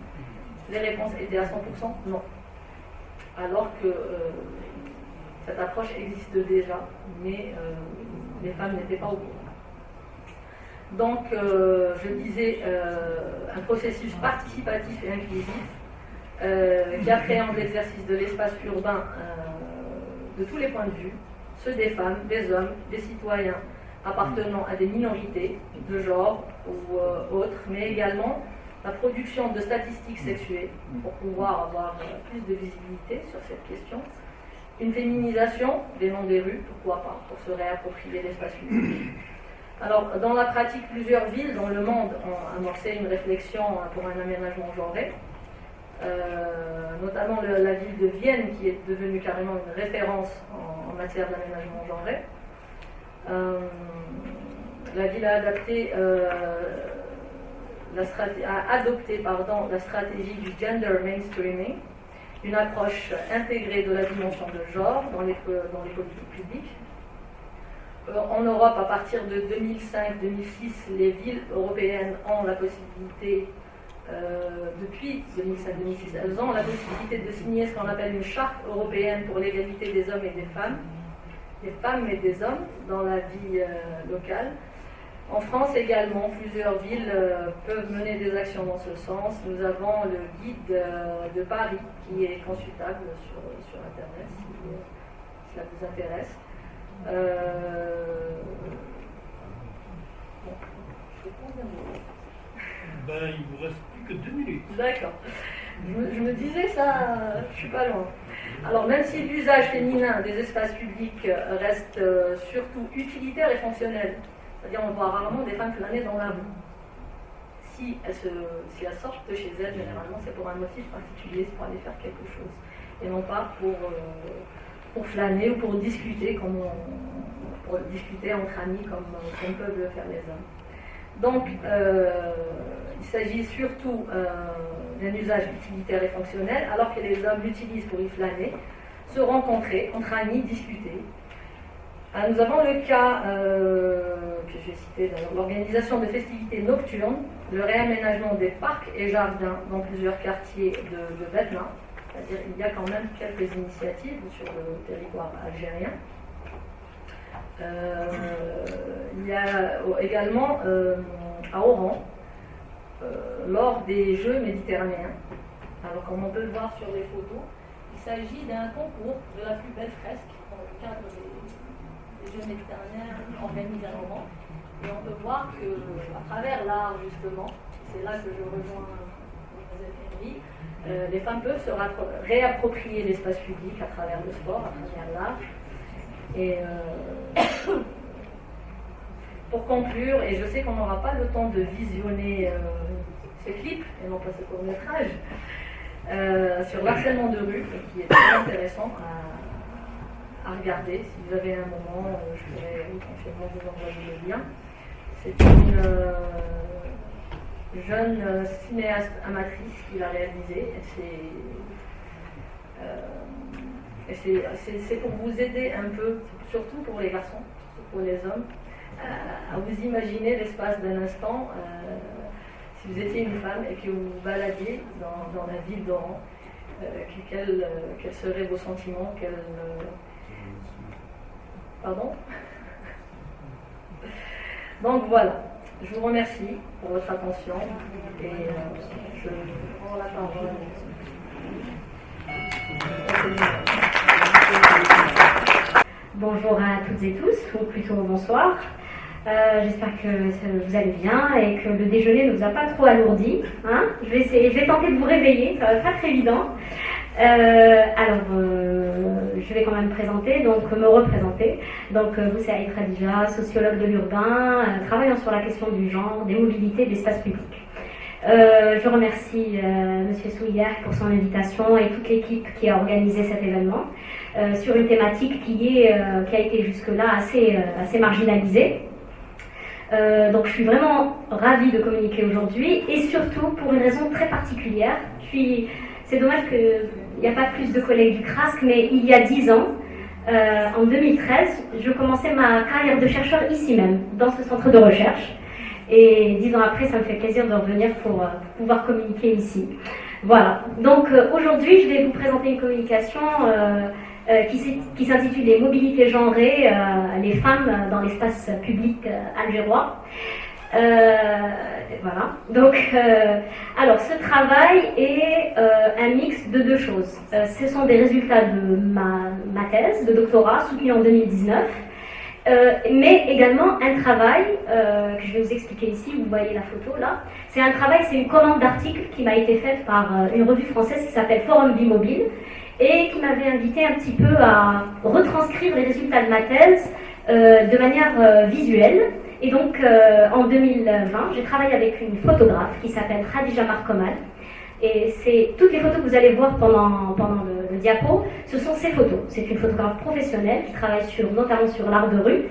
S4: les réponses étaient à 100% non. Alors que cette approche existe déjà, mais les femmes n'étaient pas au courant. Donc, je disais, un processus participatif et inclusif qui appréhende l'exercice de l'espace urbain de tous les points de vue, ceux des femmes, des hommes, des citoyens appartenant à des minorités de genre ou autres, mais également la production de statistiques sexuées pour pouvoir avoir plus de visibilité sur cette question, une féminisation des noms des rues, pourquoi pas, pour se réapproprier l'espace public. Alors, dans la pratique, plusieurs villes dans le monde ont amorcé une réflexion pour un aménagement genré, notamment la ville de Vienne, qui est devenue carrément une référence en matière d'aménagement genré. La ville a adopté la stratégie du gender mainstreaming, une approche intégrée de la dimension de genre dans les politiques publiques. En Europe, à partir de 2005-2006, les villes européennes ont la possibilité, depuis 2005-2006, elles ont la possibilité de signer ce qu'on appelle une charte européenne pour l'égalité des hommes et des femmes et des hommes dans la vie locale. En France également, plusieurs villes peuvent mener des actions dans ce sens. Nous avons le guide de Paris qui est consultable sur Internet si cela vous intéresse.
S2: Ben, il vous reste plus que 2 minutes.
S4: D'accord. Je me disais ça, je suis pas loin. Alors même si l'usage féminin des espaces publics reste surtout utilitaire et fonctionnel, c'est-à-dire on voit rarement des femmes flâner dans la boue. Si elles sortent de chez elles, généralement c'est pour un motif particulier, c'est pour aller faire quelque chose. Et non pas pour flâner ou pour discuter, pour discuter entre amis comme peuvent le faire les hommes. Donc, il s'agit surtout d'un usage utilitaire et fonctionnel, alors que les hommes l'utilisent pour y flâner, se rencontrer, entre amis, discuter. Nous avons le cas que j'ai cité, l'organisation de festivités nocturnes, le réaménagement des parcs et jardins dans plusieurs quartiers de Berlin. C'est-à-dire qu'il y a quand même quelques initiatives sur le territoire algérien. Il y a également à Oran, lors des Jeux méditerranéens, alors comme on peut le voir sur les photos, il s'agit d'un concours de la plus belle fresque dans le cadre des Jeux méditerranéens organisés à Oran. Et on peut voir qu'à travers l'art, justement, c'est là que je rejoins Henry, les femmes peuvent se réapproprier l'espace public à travers le sport, à travers l'art. Et pour conclure, et je sais qu'on n'aura pas le temps de visionner ce clip, et non pas ce court-métrage, sur l'harcèlement de rue, qui est très intéressant à regarder. Si vous avez un moment, je pourrais éventuellement vous envoyer le lien. C'est une jeune cinéaste amatrice qui l'a réalisé. Et c'est pour vous aider un peu, surtout pour les garçons, pour les hommes, à vous imaginer l'espace d'un instant, si vous étiez une femme et que vous vous baladiez dans la ville d'Oran, quels seraient vos sentiments, Pardon? Donc voilà, je vous remercie pour votre attention et je prends la parole.
S5: Bonjour à toutes et tous, ou plutôt bonsoir. J'espère que vous allez bien et que le déjeuner ne vous a pas trop alourdi. Hein, je vais tenter de vous réveiller, ça va pas être évident. Je vais quand même me représenter. Donc, vous, c'est Aïd Khadija, sociologue de l'urbain, travaillant sur la question du genre, des mobilités, de l'espace public. Je remercie M. Souillard pour son invitation et toute l'équipe qui a organisé cet événement sur une thématique qui a été jusque-là assez marginalisée. Donc je suis vraiment ravie de communiquer aujourd'hui et surtout pour une raison très particulière. C'est dommage qu'il n'y a pas plus de collègues du CRASC, mais il y a 10 ans, en 2013, je commençais ma carrière de chercheur ici même, dans ce centre de recherche. Et 10 ans après, ça me fait plaisir de revenir pour pouvoir communiquer ici. Voilà. Donc aujourd'hui, je vais vous présenter une communication qui s'intitule Les mobilités genrées, les femmes dans l'espace public algérois. Voilà. Donc, alors, ce travail est un mix de deux choses. Ce sont des résultats de ma thèse de doctorat soutenue en 2019. Mais également un travail que je vais vous expliquer ici, vous voyez la photo là. C'est une commande d'article qui m'a été faite par une revue française qui s'appelle Forum Vie Mobile et qui m'avait invité un petit peu à retranscrire les résultats de ma thèse de manière visuelle. Et donc en 2020, j'ai travaillé avec une photographe qui s'appelle Khadija Markomal. Et toutes les photos que vous allez voir pendant le diapo, ce sont ces photos. C'est une photographe professionnelle qui travaille notamment sur l'art de rue.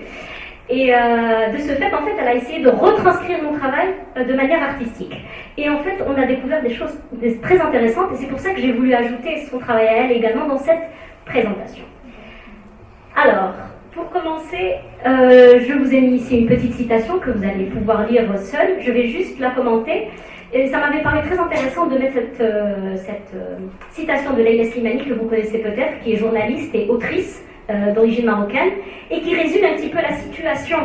S5: Et de ce fait, en fait, elle a essayé de retranscrire mon travail de manière artistique. Et en fait, on a découvert des choses très intéressantes et c'est pour ça que j'ai voulu ajouter son travail à elle également dans cette présentation. Alors, pour commencer, je vous ai mis ici une petite citation que vous allez pouvoir lire seule. Je vais juste la commenter. Et ça m'avait paru très intéressant de mettre cette citation de Leïla Slimani, que vous connaissez peut-être, qui est journaliste et autrice d'origine marocaine, et qui résume un petit peu la situation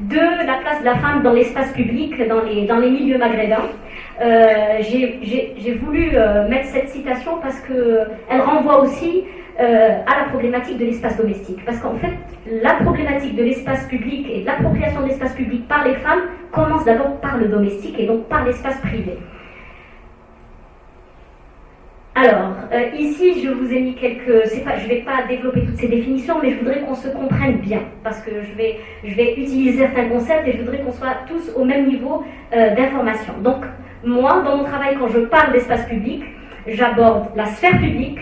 S5: de la place de la femme dans l'espace public, dans les milieux maghrébins. J'ai voulu mettre cette citation parce qu'elle renvoie aussi à la problématique de l'espace domestique. Parce qu'en fait, la problématique de l'espace public et de l'appropriation de l'espace public par les femmes commence d'abord par le domestique et donc par l'espace privé. Alors, ici, je vous ai mis je ne vais pas développer toutes ces définitions, mais je voudrais qu'on se comprenne bien, parce que je vais utiliser certains concepts et je voudrais qu'on soit tous au même niveau d'information. Donc, moi, dans mon travail, quand je parle d'espace public, j'aborde la sphère publique,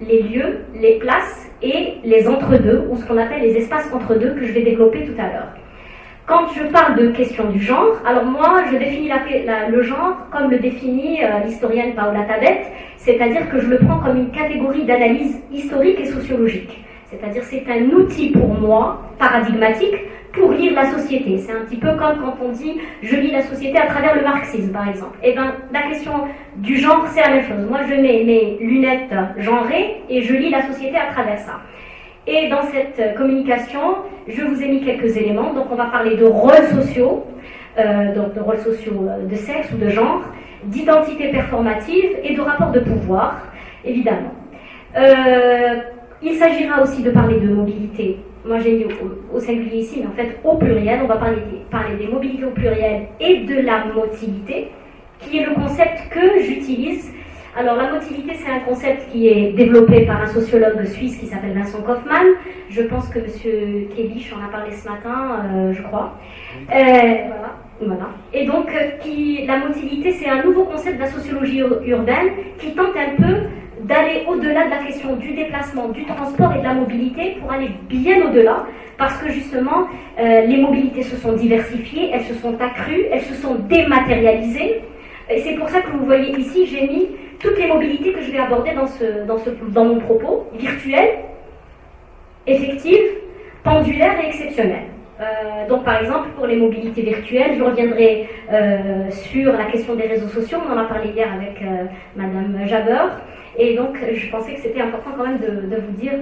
S5: les lieux, les places et les entre-deux, ou ce qu'on appelle les espaces entre-deux, que je vais développer tout à l'heure. Quand je parle de question du genre, alors moi, je définis le genre comme le définit l'historienne Paola Tabet, c'est-à-dire que je le prends comme une catégorie d'analyse historique et sociologique. C'est-à-dire c'est un outil pour moi, paradigmatique, pour lire la société. C'est un petit peu comme quand on dit « je lis la société à travers le marxisme », par exemple. Eh bien, la question du genre, c'est la même chose. Moi, je mets mes lunettes genrées et je lis la société à travers ça. Et dans cette communication, je vous ai mis quelques éléments. Donc, on va parler de rôles sociaux, donc de rôles sociaux de sexe ou de genre, d'identité performative et de rapports de pouvoir, évidemment. Il s'agira aussi de parler de mobilité. Moi, j'ai mis au singulier ici, mais en fait, au pluriel. On va parler des mobilités au pluriel et de la motilité, qui est le concept que j'utilise. Alors, la motilité, c'est un concept qui est développé par un sociologue suisse qui s'appelle Vincent Kaufmann. Je pense que M. Kébiche en a parlé ce matin, je crois. Voilà. Et donc, la motilité, c'est un nouveau concept de la sociologie urbaine qui tente un peu d'aller au-delà de la question du déplacement, du transport et de la mobilité pour aller bien au-delà, parce que justement, les mobilités se sont diversifiées, elles se sont accrues, elles se sont dématérialisées. Et c'est pour ça que vous voyez ici, j'ai mis toutes les mobilités que je vais aborder dans mon propos, virtuelles effective, pendulaire et exceptionnelle. Donc par exemple, pour les mobilités virtuelles, je reviendrai sur la question des réseaux sociaux. On en a parlé hier avec Madame Jaber. Et donc je pensais que c'était important quand même de vous dire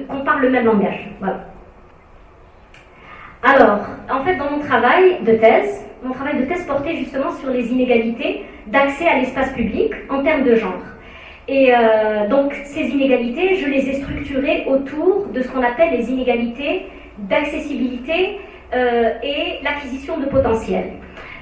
S5: qu'on parle le même langage. Voilà. Alors, en fait, dans mon travail de thèse portait justement sur les inégalités d'accès à l'espace public en termes de genre. Et donc ces inégalités, je les ai structurées autour de ce qu'on appelle les inégalités d'accessibilité et l'acquisition de potentiel.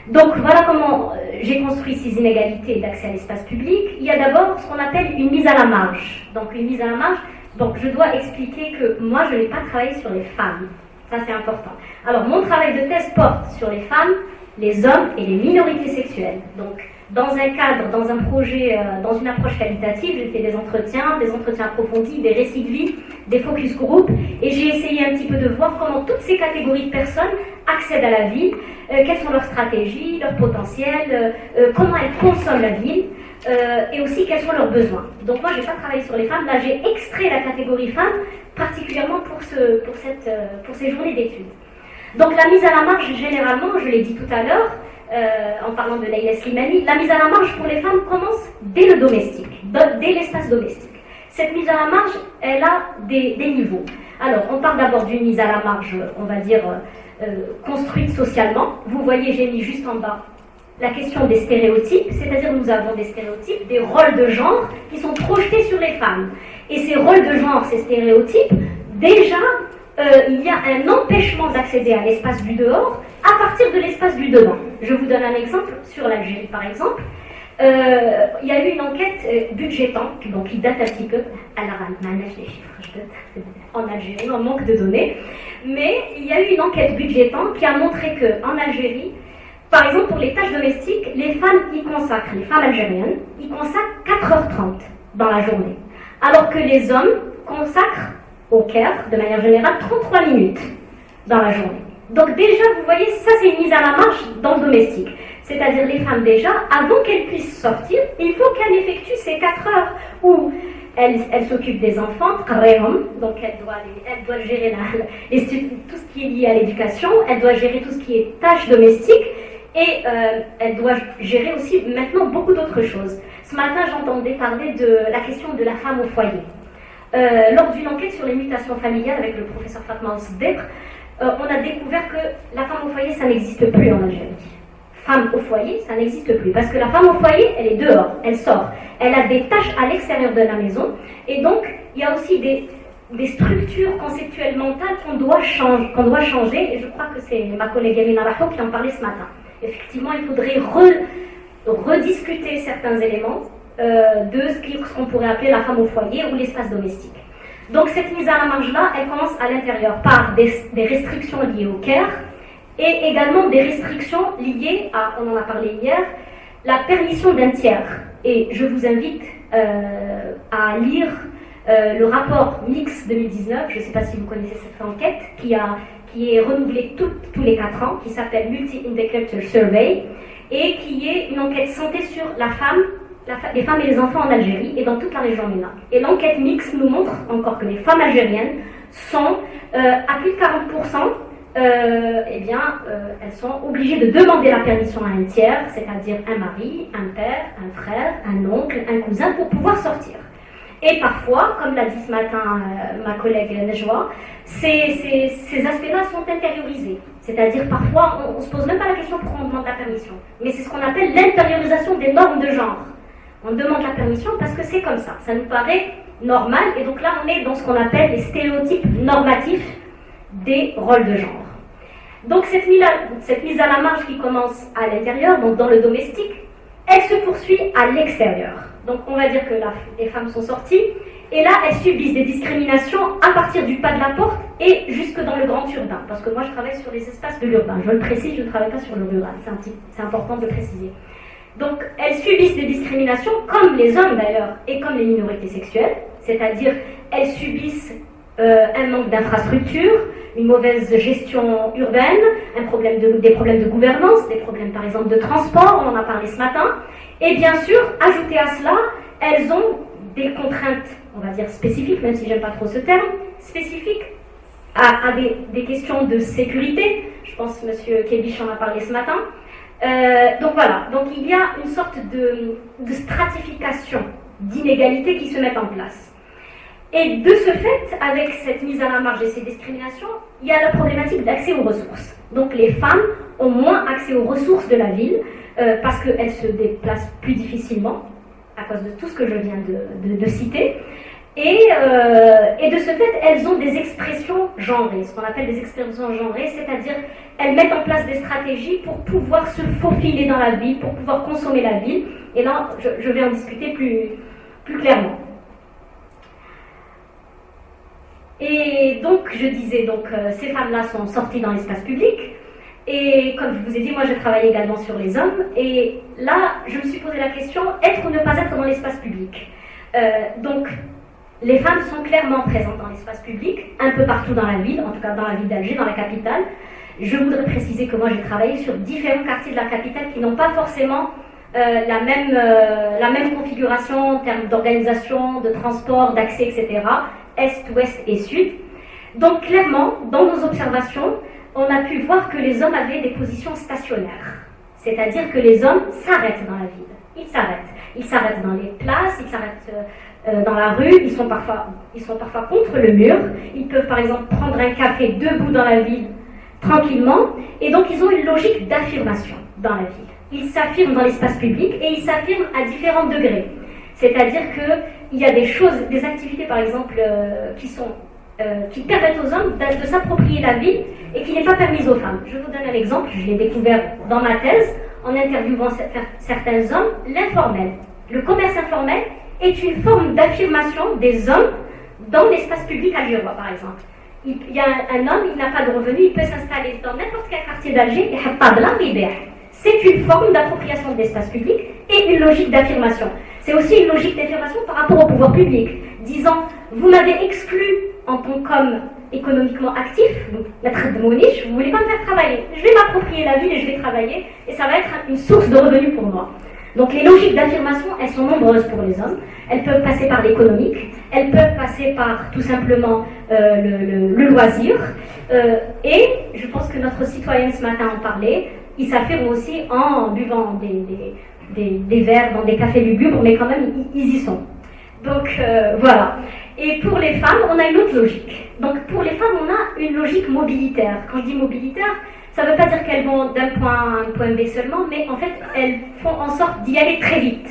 S5: Donc voilà comment j'ai construit ces inégalités d'accès à l'espace public. Il y a d'abord ce qu'on appelle une mise à la marge. Donc une mise à la marge, donc je dois expliquer que moi je n'ai pas travaillé sur les femmes. Ça c'est important. Alors mon travail de thèse porte sur les femmes, les hommes et les minorités sexuelles. Donc dans un cadre, dans un projet, dans une approche qualitative, j'ai fait des entretiens approfondis, des récits de vie, des focus group, et j'ai essayé un petit peu de voir comment toutes ces catégories de personnes accèdent à la ville, quelles sont leurs stratégies, leurs potentiels, comment elles consomment la ville, et aussi quels sont leurs besoins. Donc moi, je n'ai pas travaillé sur les femmes, là j'ai extrait la catégorie femmes, particulièrement pour ces journées d'études. Donc la mise à la marge, généralement, je l'ai dit tout à l'heure, en parlant de Leïla Slimani, la mise à la marge pour les femmes commence dès le domestique, dès l'espace domestique. Cette mise à la marge, elle a des niveaux. Alors, on parle d'abord d'une mise à la marge, on va dire, construite socialement. Vous voyez, j'ai mis juste en bas la question des stéréotypes, c'est-à-dire nous avons des stéréotypes, des rôles de genre qui sont projetés sur les femmes. Et ces rôles de genre, ces stéréotypes, déjà, il y a un empêchement d'accéder à l'espace du dehors à partir de l'espace du dedans. Je vous donne un exemple sur l'Algérie, par exemple. Il y a eu une enquête budgétante, donc qui date un petit peu. Alors, les chiffres, en Algérie, on manque de données. Mais il y a eu une enquête budgétante qui a montré qu'en Algérie, par exemple, pour les tâches domestiques, les femmes algériennes, y consacrent 4h30 dans la journée. Alors que les hommes consacrent au Caire, de manière générale, 33 minutes dans la journée. Donc déjà, vous voyez, ça c'est une mise à la marge dans le domestique. C'est-à-dire les femmes déjà, avant qu'elles puissent sortir, il faut qu'elles effectuent ces 4 heures où elles s'occupent des enfants, donc elle doit gérer tout ce qui est lié à l'éducation, elle doit gérer tout ce qui est tâches domestiques et elle doit gérer aussi maintenant beaucoup d'autres choses. Ce matin, j'entendais parler de la question de la femme au foyer. Lors d'une enquête sur les mutations familiales avec le professeur Fatma Ousdebr, on a découvert que la femme au foyer, ça n'existe plus en Algérie. Femme au foyer, ça n'existe plus. Parce que la femme au foyer, elle est dehors, elle sort. Elle a des tâches à l'extérieur de la maison. Et donc, il y a aussi des structures conceptuelles mentales qu'on doit changer. Et je crois que c'est ma collègue Amina Raho qui en parlait ce matin. Effectivement, il faudrait rediscuter certains éléments de ce qu'on pourrait appeler la femme au foyer ou l'espace domestique. Donc cette mise à la marge-là, elle commence à l'intérieur par des restrictions liées au care et également des restrictions liées à, on en a parlé hier, la permission d'un tiers. Et je vous invite à lire le rapport Mix 2019, je ne sais pas si vous connaissez cette enquête, qui est renouvelée tous les 4 ans, qui s'appelle Multi-Indicator Survey, et qui est une enquête santé sur les femmes et les enfants en Algérie et dans toute la région MENA. Et l'enquête Mix nous montre encore que les femmes algériennes sont à plus de 40%, elles sont obligées de demander la permission à un tiers, c'est-à-dire un mari, un père, un frère, un oncle, un cousin, pour pouvoir sortir. Et parfois, comme l'a dit ce matin ma collègue Nejwa, ces aspects-là sont intériorisés. C'est-à-dire parfois, on ne se pose même pas la question pour qu'on demande la permission. Mais c'est ce qu'on appelle l'intériorisation des normes de genre. On demande la permission parce que c'est comme ça. Ça nous paraît normal. Et donc là, on est dans ce qu'on appelle les stéréotypes normatifs des rôles de genre. Donc cette mise à la marge qui commence à l'intérieur, donc dans le domestique, elle se poursuit à l'extérieur. Donc on va dire que les femmes sont sorties, et là elles subissent des discriminations à partir du pas de la porte et jusque dans le grand urbain. Parce que moi je travaille sur les espaces de l'urbain. Je le précise, je ne travaille pas sur le rural. C'est important de le préciser. Donc elles subissent des discriminations comme les hommes d'ailleurs et comme les minorités sexuelles. C'est-à-dire elles subissent un manque d'infrastructures, une mauvaise gestion urbaine, des problèmes de gouvernance, des problèmes par exemple de transport, on en a parlé ce matin. Et bien sûr, ajouté à cela, elles ont des contraintes, on va dire spécifiques, même si j'aime pas trop ce terme, spécifiques à des questions de sécurité. Je pense que M. Kebich en a parlé ce matin. Donc voilà, donc il y a une sorte de stratification, d'inégalités qui se mettent en place. Et de ce fait, avec cette mise à la marge et ces discriminations, il y a la problématique d'accès aux ressources. Donc les femmes ont moins accès aux ressources de la ville parce qu'elles se déplacent plus difficilement à cause de tout ce que je viens de citer. Et de ce fait, elles ont des expressions genrées, ce qu'on appelle des expressions genrées, c'est-à-dire elles mettent en place des stratégies pour pouvoir se faufiler dans la ville, pour pouvoir consommer la ville. Et là, je vais en discuter plus clairement. Et donc, je disais, ces femmes-là sont sorties dans l'espace public. Et comme je vous ai dit, moi, je travaille également sur les hommes. Et là, je me suis posé la question, être ou ne pas être dans l'espace public. Donc, les femmes sont clairement présentes dans l'espace public, un peu partout dans la ville, en tout cas dans la ville d'Alger, dans la capitale. Je voudrais préciser que moi, j'ai travaillé sur différents quartiers de la capitale qui n'ont pas forcément la même configuration en termes d'organisation, de transport, d'accès, etc. Est, ouest et sud. Donc clairement, dans nos observations, on a pu voir que les hommes avaient des positions stationnaires. C'est-à-dire que les hommes s'arrêtent dans la ville. Ils s'arrêtent. Ils s'arrêtent dans les places, ils s'arrêtent dans la rue, ils sont parfois contre le mur. Ils peuvent par exemple prendre un café debout dans la ville, tranquillement. Et donc ils ont une logique d'affirmation dans la ville. Ils s'affirment dans l'espace public et ils s'affirment à différents degrés. C'est-à-dire qu'il y a des choses, des activités par exemple qui permettent aux hommes de s'approprier la ville et qui n'est pas permise aux femmes. Je vous donne un exemple, je l'ai découvert dans ma thèse, en interviewant certains hommes, l'informel. Le commerce informel est une forme d'affirmation des hommes dans l'espace public algérois, par exemple. Il y a un homme, il n'a pas de revenus, il peut s'installer dans n'importe quel quartier d'Alger, c'est une forme d'appropriation de l'espace public et une logique d'affirmation. C'est aussi une logique d'affirmation par rapport au pouvoir public, disant, vous m'avez exclu en tant qu'homme économiquement actif, maître de mon niche, vous ne voulez pas me faire travailler. Je vais m'approprier la ville et je vais travailler, et ça va être une source de revenus pour moi. Donc les logiques d'affirmation, elles sont nombreuses pour les hommes. Elles peuvent passer par l'économique, elles peuvent passer par tout simplement le loisir. Et je pense que notre citoyenne ce matin en parlait, ils s'affirment aussi en buvant des verres dans des cafés lugubres, mais quand même ils y sont. Donc voilà. Et pour les femmes, on a une autre logique. Donc pour les femmes, on a une logique mobilitaire. Quand je dis mobilitaire, ça ne veut pas dire qu'elles vont d'un point A à un point B seulement, mais en fait, elles font en sorte d'y aller très vite.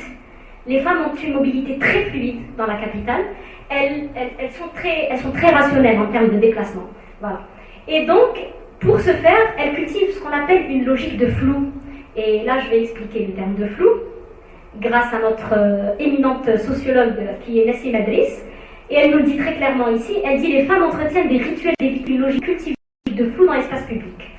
S5: Les femmes ont une mobilité très fluide dans la capitale. Elles sont très rationnelles en termes de déplacement. Voilà. Et donc, pour ce faire, elles cultivent ce qu'on appelle une logique de flou. Et là, je vais expliquer le terme de flou, grâce à notre éminente sociologue qui est Nessim Adris. Et elle nous le dit très clairement ici. Elle dit les femmes entretiennent des rituels, une logique cultivée de flou dans l'espace public.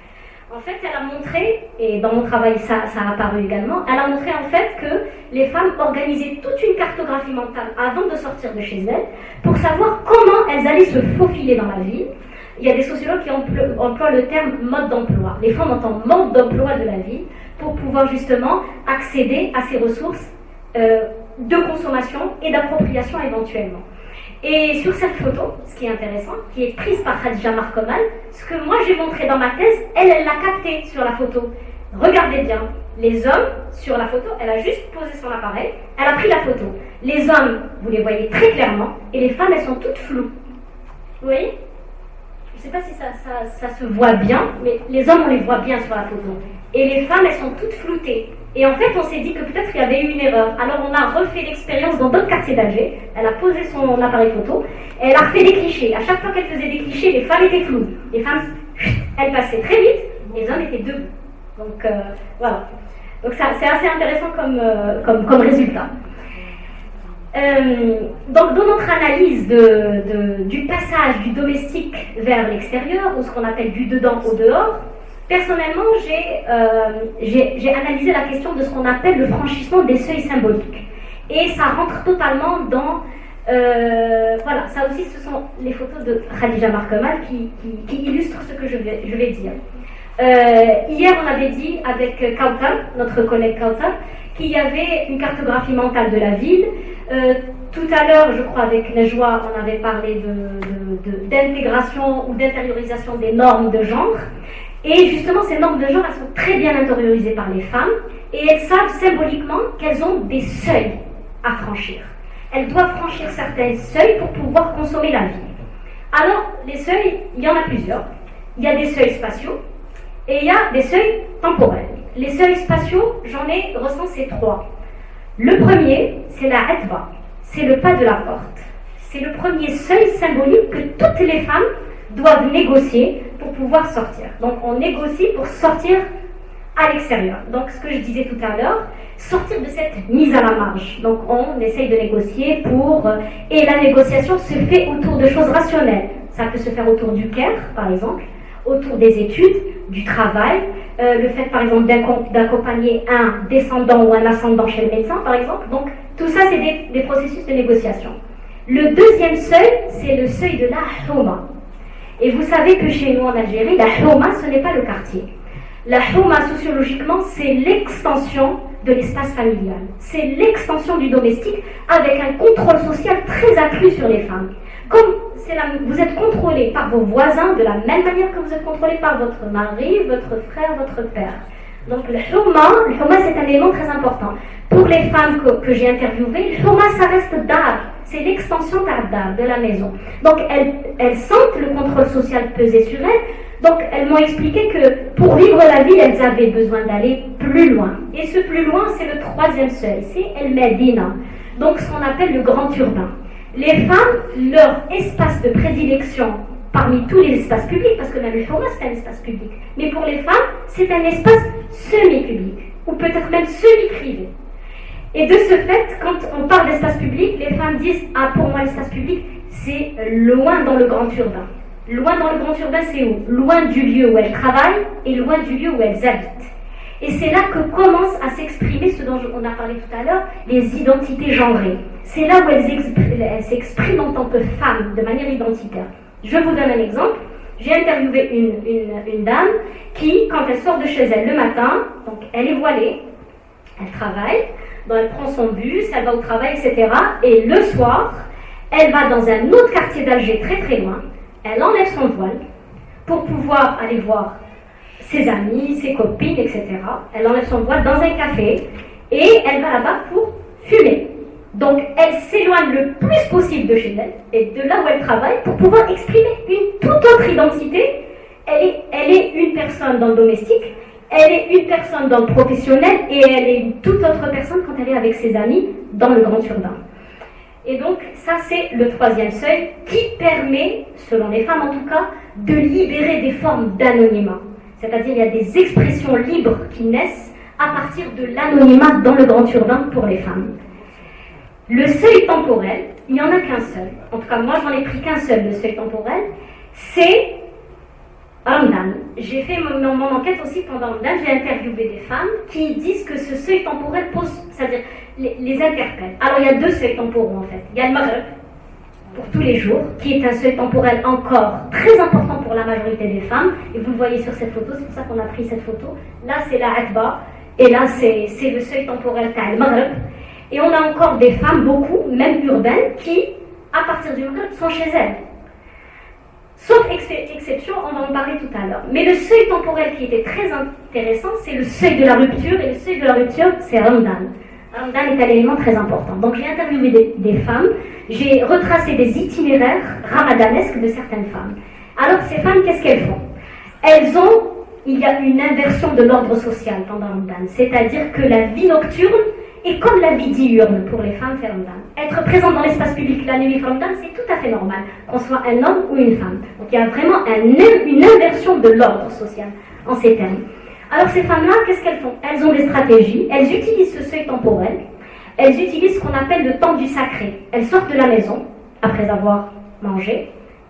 S5: En fait, elle a montré, et dans mon travail ça a apparu également, elle a montré en fait que les femmes organisaient toute une cartographie mentale avant de sortir de chez elles pour savoir comment elles allaient se faufiler dans la ville. Il y a des sociologues qui emploient le terme mode d'emploi. Les femmes ont un mode d'emploi de la ville pour pouvoir justement accéder à ces ressources de consommation et d'appropriation éventuellement. Et sur cette photo, ce qui est intéressant, qui est prise par Khadija Markomal, ce que moi j'ai montré dans ma thèse, elle l'a capté sur la photo. Regardez bien, les hommes, sur la photo, elle a juste posé son appareil, elle a pris la photo. Les hommes, vous les voyez très clairement, et les femmes, elles sont toutes floues. Vous voyez ? Je ne sais pas si ça se voit bien, mais les hommes, on les voit bien sur la photo. Et les femmes, elles sont toutes floutées. Et en fait, on s'est dit que peut-être il y avait eu une erreur. Alors on a refait l'expérience dans d'autres quartiers d'Alger. Elle a posé son appareil photo et elle a refait des clichés. À chaque fois qu'elle faisait des clichés, les femmes étaient floues. Les femmes, elles passaient très vite, les hommes étaient debout. Donc voilà. Donc c'est assez intéressant comme résultat. Donc dans notre analyse du passage du domestique vers l'extérieur, ou ce qu'on appelle du dedans au dehors, personnellement, j'ai analysé la question de ce qu'on appelle le franchissement des seuils symboliques. Et ça rentre totalement dans... voilà, ça aussi, ce sont les photos de Khadija Markomal qui illustrent ce que je vais dire. Hier, on avait dit avec Kautar, notre collègue Kautar, qu'il y avait une cartographie mentale de la ville. Tout à l'heure, je crois, avec Najwa, on avait parlé d'intégration ou d'intériorisation des normes de genre. Et justement, ces normes de genre, elles sont très bien intériorisées par les femmes et elles savent symboliquement qu'elles ont des seuils à franchir. Elles doivent franchir certains seuils pour pouvoir consommer la vie. Alors, les seuils, il y en a plusieurs. Il y a des seuils spatiaux et il y a des seuils temporels. Les seuils spatiaux, j'en ai recensé 3. Le premier, c'est la atba, c'est le pas de la porte. C'est le premier seuil symbolique que toutes les femmes doivent négocier pour pouvoir sortir. Donc on négocie pour sortir à l'extérieur. Donc ce que je disais tout à l'heure, sortir de cette mise à la marge. Donc on essaye de négocier pour... Et la négociation se fait autour de choses rationnelles. Ça peut se faire autour du care, par exemple, autour des études, du travail, le fait par exemple d'accompagner un descendant ou un ascendant chez le médecin, par exemple. Donc tout ça, c'est des processus de négociation. Le deuxième seuil, c'est le seuil de la houma. Et vous savez que chez nous en Algérie, la houma, ce n'est pas le quartier. La houma, sociologiquement, c'est l'extension de l'espace familial. C'est l'extension du domestique avec un contrôle social très accru sur les femmes. Comme vous êtes contrôlé par vos voisins de la même manière que vous êtes contrôlé par votre mari, votre frère, votre père. Donc le houma, c'est un élément très important. Pour les femmes que j'ai interviewées, le houma, ça reste dar. C'est l'extension dar de la maison. Donc elles sentent le contrôle social peser sur elles. Donc elles m'ont expliqué que pour vivre la vie, elles avaient besoin d'aller plus loin. Et ce plus loin, c'est le troisième seuil, c'est El Medina. Donc ce qu'on appelle le grand urbain. Les femmes, leur espace de prédilection parmi tous les espaces publics, parce que même le houma, c'est un espace public, mais pour les femmes, c'est un espace semi-public, ou peut-être même semi-privé. Et de ce fait, quand on parle d'espace public, les femmes disent « Ah, pour moi, l'espace public, c'est loin dans le grand urbain. » Loin dans le grand urbain, c'est où? Loin du lieu où elles travaillent et loin du lieu où elles habitent. Et c'est là que commencent à s'exprimer ce dont on a parlé tout à l'heure, les identités genrées. C'est là où elles s'expriment en tant que femmes, de manière identitaire. Je vous donne un exemple. J'ai interviewé une dame qui, quand elle sort de chez elle le matin, donc elle est voilée, elle travaille, donc elle prend son bus, elle va au travail, etc. Et le soir, elle va dans un autre quartier d'Alger, très très loin, elle enlève son voile pour pouvoir aller voir ses amis, ses copines, etc. Elle enlève son voile dans un café et elle va là-bas pour fumer. Donc elle s'éloigne le plus possible de chez elle et de là où elle travaille pour pouvoir exprimer une toute autre identité. Elle est une personne dans le domestique, elle est une personne dans le professionnel et elle est une toute autre personne quand elle est avec ses amis dans le grand urbain. Et donc ça c'est le troisième seuil qui permet, selon les femmes en tout cas, de libérer des formes d'anonymat. C'est-à-dire il y a des expressions libres qui naissent à partir de l'anonymat dans le grand urbain pour les femmes. Le seuil temporel, il n'y en a qu'un seul. En tout cas, moi, j'en ai pris qu'un seul, le seuil temporel. C'est Ramadan. J'ai fait mon enquête aussi pendant Ramadan. J'ai interviewé des femmes qui disent que ce seuil temporel pose, c'est-à-dire les interpelle. Alors, il y a deux seuils temporaux, en fait. Il y a le Maghreb, pour tous les jours, qui est un seuil temporel encore très important pour la majorité des femmes. Et vous le voyez sur cette photo, c'est pour ça qu'on a pris cette photo. Là, c'est la Atba. Et là, c'est le seuil temporel Ta'al Maghreb. Et on a encore des femmes, beaucoup, même urbaines, qui, à partir du Maghreb, sont chez elles. Sauf exception, on va en parler tout à l'heure. Mais le seuil temporel qui était très intéressant, c'est le seuil de la rupture. Et le seuil de la rupture, c'est Ramadan. Ramadan est un élément très important. Donc j'ai interviewé des femmes, j'ai retracé des itinéraires ramadanesques de certaines femmes. Alors ces femmes, qu'est-ce qu'elles font? Il y a une inversion de l'ordre social pendant Ramadan. C'est-à-dire que la vie nocturne est comme la vie diurne pour les femmes faire Ramadan. Être présente dans l'espace public la nuit Ramadan, c'est tout à fait normal, qu'on soit un homme ou une femme. Donc il y a vraiment une inversion de l'ordre social en ces termes. Alors ces femmes-là, qu'est-ce qu'elles font? Elles ont des stratégies, elles utilisent ce seuil temporel, elles utilisent ce qu'on appelle le temps du sacré. Elles sortent de la maison, après avoir mangé,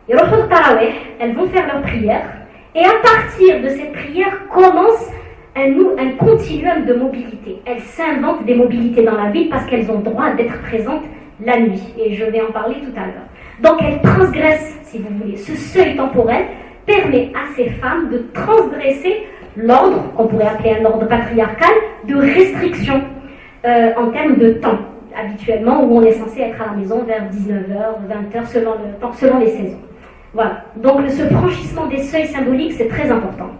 S5: et elles vont faire leur prière, et à partir de cette prière commence un continuum de mobilité. Elles s'inventent des mobilités dans la ville parce qu'elles ont le droit d'être présentes la nuit, et je vais en parler tout à l'heure. Donc elles transgressent, si vous voulez, ce seuil temporel permet à ces femmes de transgresser l'ordre, qu'on pourrait appeler un ordre patriarcal, de restriction. en termes de temps, habituellement, où on est censé être à la maison vers 19h, 20h, selon les saisons. Voilà. Donc ce franchissement des seuils symboliques, c'est très important.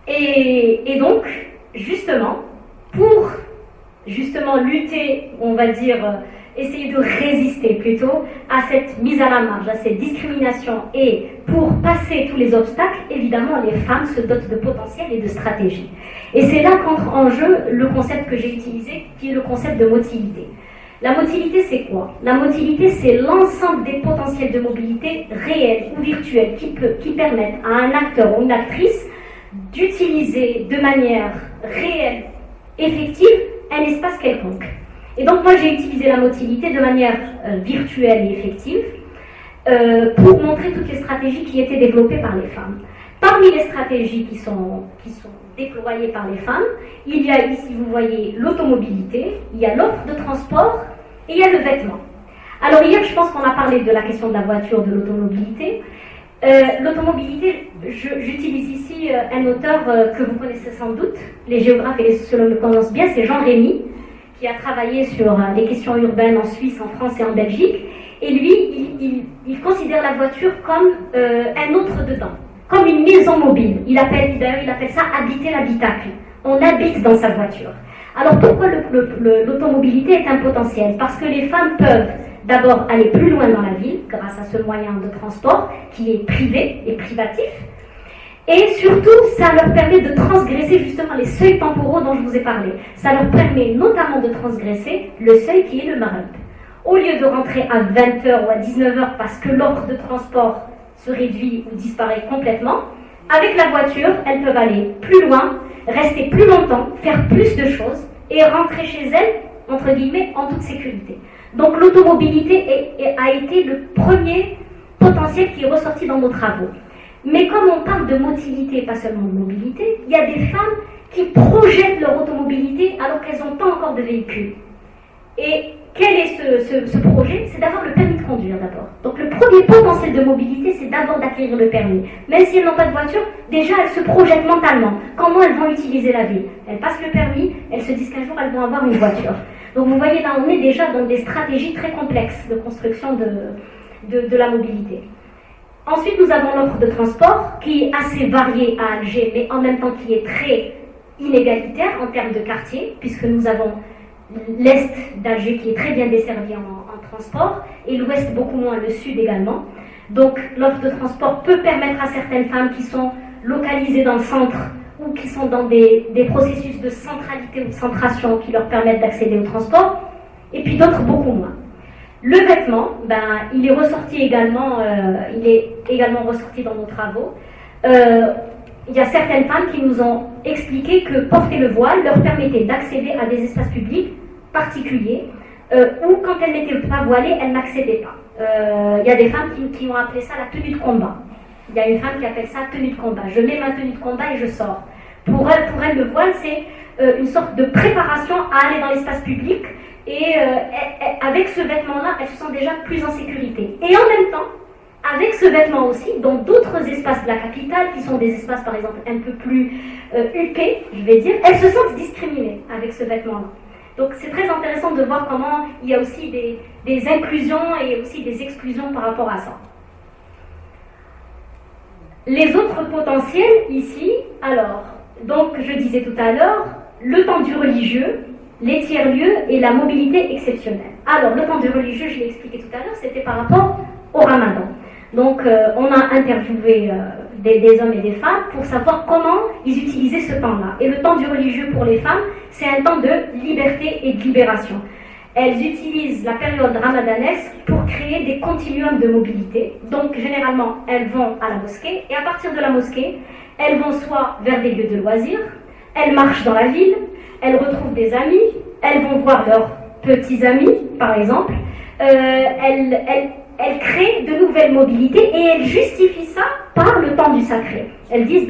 S5: Et donc, justement, pour lutter, on va dire, essayer de résister plutôt à cette mise à la marge, à cette discrimination, et pour passer tous les obstacles, évidemment, les femmes se dotent de potentiel et de stratégie. Et c'est là qu'entre en jeu le concept que j'ai utilisé, qui est le concept de motilité. La motilité, c'est quoi? La motilité, c'est l'ensemble des potentiels de mobilité réels ou virtuels qui permettent à un acteur ou une actrice d'utiliser de manière réelle, effective, un espace quelconque. Et donc moi j'ai utilisé la motilité de manière virtuelle et effective pour montrer toutes les stratégies qui étaient développées par les femmes. Parmi les stratégies qui sont déployées par les femmes, il y a ici, vous voyez, l'automobilité, il y a l'offre de transport et il y a le vêtement. Alors hier, je pense qu'on a parlé de la question de la voiture, de l'automobilité. L'automobilité, j'utilise ici un auteur que vous connaissez sans doute, les géographes et les sociologues le connaissent bien, c'est Jean Rémy, qui a travaillé sur les questions urbaines en Suisse, en France et en Belgique. Et lui, il considère la voiture comme un autre dedans, comme une maison mobile. Il appelle ça habiter l'habitacle. On habite dans sa voiture. Alors pourquoi l'automobilité est un potentiel? Parce que les femmes peuvent d'abord aller plus loin dans la ville grâce à ce moyen de transport qui est privé et privatif. Et surtout, ça leur permet de transgresser justement les seuils temporaux dont je vous ai parlé. Ça leur permet notamment de transgresser le seuil qui est le marump. Au lieu de rentrer à 20h ou à 19h parce que l'offre de transport se réduit ou disparaît complètement, avec la voiture, elles peuvent aller plus loin, rester plus longtemps, faire plus de choses et rentrer chez elles, entre guillemets, en toute sécurité. Donc l'automobilité a été le premier potentiel qui est ressorti dans nos travaux. Mais comme on parle de motilité, pas seulement de mobilité, il y a des femmes qui projettent leur automobilité alors qu'elles n'ont pas encore de véhicule. Et quel est ce projet? C'est d'avoir le permis de conduire d'abord. Donc le premier potentiel de mobilité, c'est d'abord d'acquérir le permis. Même si elles n'ont pas de voiture, déjà elles se projettent mentalement. Comment elles vont utiliser la ville? Elles passent le permis, elles se disent qu'un jour elles vont avoir une voiture. Donc vous voyez là, on est déjà dans des stratégies très complexes de construction de la mobilité. Ensuite, nous avons l'offre de transport qui est assez variée à Alger, mais en même temps qui est très inégalitaire en termes de quartier, puisque nous avons l'est d'Alger qui est très bien desservi en transport, et l'ouest beaucoup moins, le sud également. Donc l'offre de transport peut permettre à certaines femmes qui sont localisées dans le centre ou qui sont dans des processus de centralité ou de centration qui leur permettent d'accéder au transport, et puis d'autres beaucoup moins. Le vêtement, il est ressorti également, ressorti dans nos travaux. Il y a certaines femmes qui nous ont expliqué que porter le voile leur permettait d'accéder à des espaces publics particuliers où, quand elles n'étaient pas voilées, elles n'accédaient pas. Il y a des femmes qui ont appelé ça la tenue de combat. Il y a une femme qui appelle ça tenue de combat. Je mets ma tenue de combat et je sors. Pour elle, le voile, c'est une sorte de préparation à aller dans l'espace public. Et avec ce vêtement-là, elles se sentent déjà plus en sécurité. Et en même temps, avec ce vêtement aussi, dans d'autres espaces de la capitale, qui sont des espaces par exemple un peu plus huppés, je vais dire, elles se sentent discriminées avec ce vêtement-là. Donc c'est très intéressant de voir comment il y a aussi des inclusions et aussi des exclusions par rapport à ça. Les autres potentiels ici, alors, donc je disais tout à l'heure, le temps du religieux, les tiers-lieux et la mobilité exceptionnelle. Alors, le temps du religieux, je l'ai expliqué tout à l'heure, c'était par rapport au ramadan. Donc, on a interviewé des hommes et des femmes pour savoir comment ils utilisaient ce temps-là. Et le temps du religieux pour les femmes, c'est un temps de liberté et de libération. Elles utilisent la période ramadanesque pour créer des continuums de mobilité. Donc, généralement, elles vont à la mosquée, et à partir de la mosquée, elles vont soit vers des lieux de loisirs, elles marchent dans la ville, elles retrouvent des amis, elles vont voir leurs petits amis, par exemple, elles créent de nouvelles mobilités et elles justifient ça par le temps du sacré. Elles disent,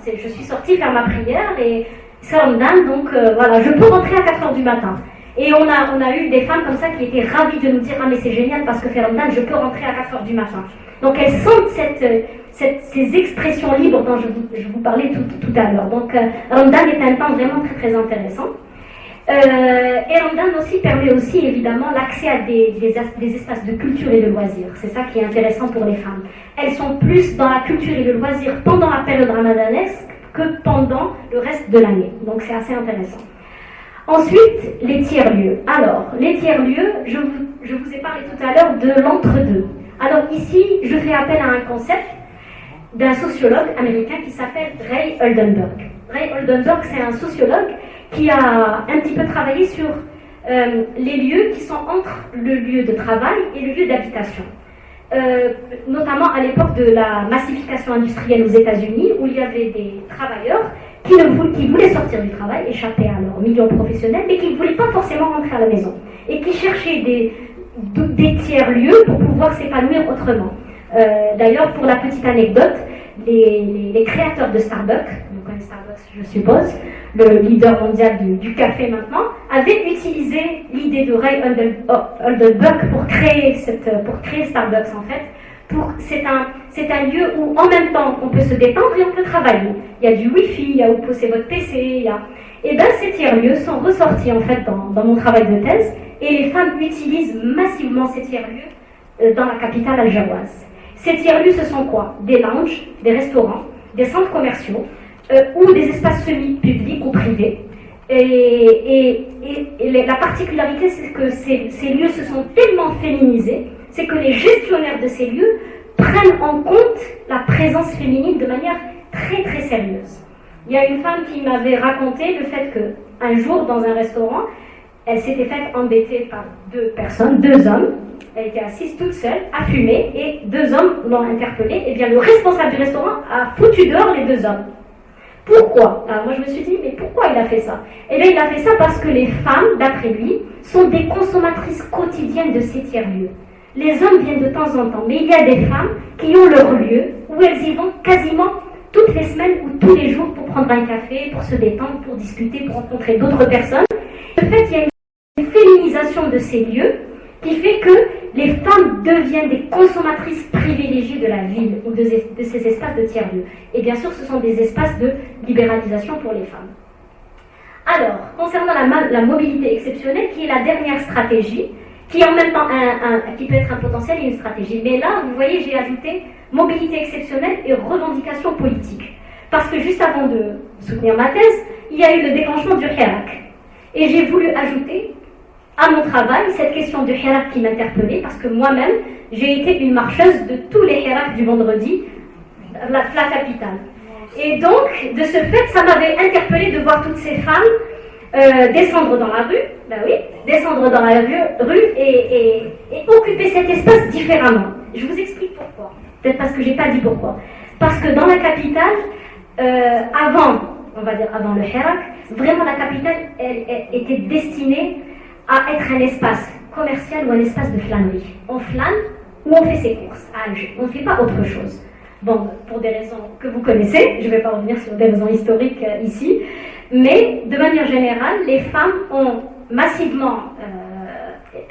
S5: je suis sortie faire ma prière et c'est Ramadan, donc je peux rentrer à 4h du matin. Et on a eu des femmes comme ça qui étaient ravies de nous dire, ah mais c'est génial parce que c'est Ramadan, je peux rentrer à 4h du matin. Donc elles sentent ces expressions libres dont je vous parlais tout à l'heure. Donc, Ramadan est un temps vraiment très très intéressant. Et Ramadan aussi permet aussi évidemment l'accès à des espaces de culture et de loisirs. C'est ça qui est intéressant pour les femmes. Elles sont plus dans la culture et le loisir pendant la période ramadanesque que pendant le reste de l'année. Donc c'est assez intéressant. Ensuite, les tiers-lieux. Alors, les tiers-lieux, je vous ai parlé tout à l'heure de l'entre-deux. Alors ici, je fais appel à un concept d'un sociologue américain qui s'appelle Ray Oldenburg. Ray Oldenburg, c'est un sociologue qui a un petit peu travaillé sur les lieux qui sont entre le lieu de travail et le lieu d'habitation. Notamment à l'époque de la massification industrielle aux États-Unis, où il y avait des travailleurs qui voulaient sortir du travail, échapper à leur milieu professionnel, mais qui ne voulaient pas forcément rentrer à la maison, et qui cherchaient des tiers-lieux pour pouvoir s'épanouir autrement. D'ailleurs, pour la petite anecdote, les créateurs de Starbucks, vous connaissez Starbucks je suppose, le leader mondial du café maintenant, avaient utilisé l'idée de Ray Oldenburg pour créer Starbucks en fait. C'est un lieu où en même temps on peut se détendre et on peut travailler. Il y a du wifi, il y a où poser votre PC, Et bien ces tiers-lieux sont ressortis en fait dans mon travail de thèse, et les femmes utilisent massivement ces tiers-lieux dans la capitale algéroise. Ces tiers-lieux, ce sont quoi? Des lounges, des restaurants, des centres commerciaux ou des espaces semi-publics ou privés. Et la particularité, c'est que ces lieux se sont tellement féminisés, c'est que les gestionnaires de ces lieux prennent en compte la présence féminine de manière très très sérieuse. Il y a une femme qui m'avait raconté le fait qu'un jour, dans un restaurant, elle s'était faite embêter par deux hommes. Elle était assise toute seule, à fumer, et deux hommes l'ont interpellée. Et bien le responsable du restaurant a foutu dehors les deux hommes. Pourquoi? Alors moi je me suis dit, mais pourquoi il a fait ça? Eh bien il a fait ça parce que les femmes, d'après lui, sont des consommatrices quotidiennes de ces tiers-lieux. Les hommes viennent de temps en temps, mais il y a des femmes qui ont leur lieu, où elles y vont quasiment toutes les semaines ou tous les jours pour prendre un café, pour se détendre, pour discuter, pour rencontrer d'autres personnes. En fait, il y a une féminisation de ces lieux qui fait que les femmes deviennent des consommatrices privilégiées de la ville ou de ces espaces de tiers-lieux. Et bien sûr, ce sont des espaces de libéralisation pour les femmes. Alors, concernant la mobilité exceptionnelle, qui est la dernière stratégie, qui est en même temps qui peut être un potentiel et une stratégie. Mais là, vous voyez, j'ai ajouté mobilité exceptionnelle et revendication politique. Parce que juste avant de soutenir ma thèse, il y a eu le déclenchement du Hirak. Et j'ai voulu ajouter à mon travail cette question du Hirak qui m'interpellait, parce que moi-même, j'ai été une marcheuse de tous les Hiraks du vendredi, la capitale. Et donc, de ce fait, ça m'avait interpellée de voir toutes ces femmes descendre dans la rue, descendre dans la rue et occuper cet espace différemment. Je vous explique pourquoi. Peut-être parce que j'ai pas dit pourquoi. Parce que dans la capitale, avant le Hirak, vraiment la capitale, elle était destinée à être un espace commercial ou un espace de flânerie. On flâne ou on fait ses courses à Alger. On ne fait pas autre chose. Bon, pour des raisons que vous connaissez, je ne vais pas revenir sur des raisons historiques ici, mais de manière générale, les femmes ont massivement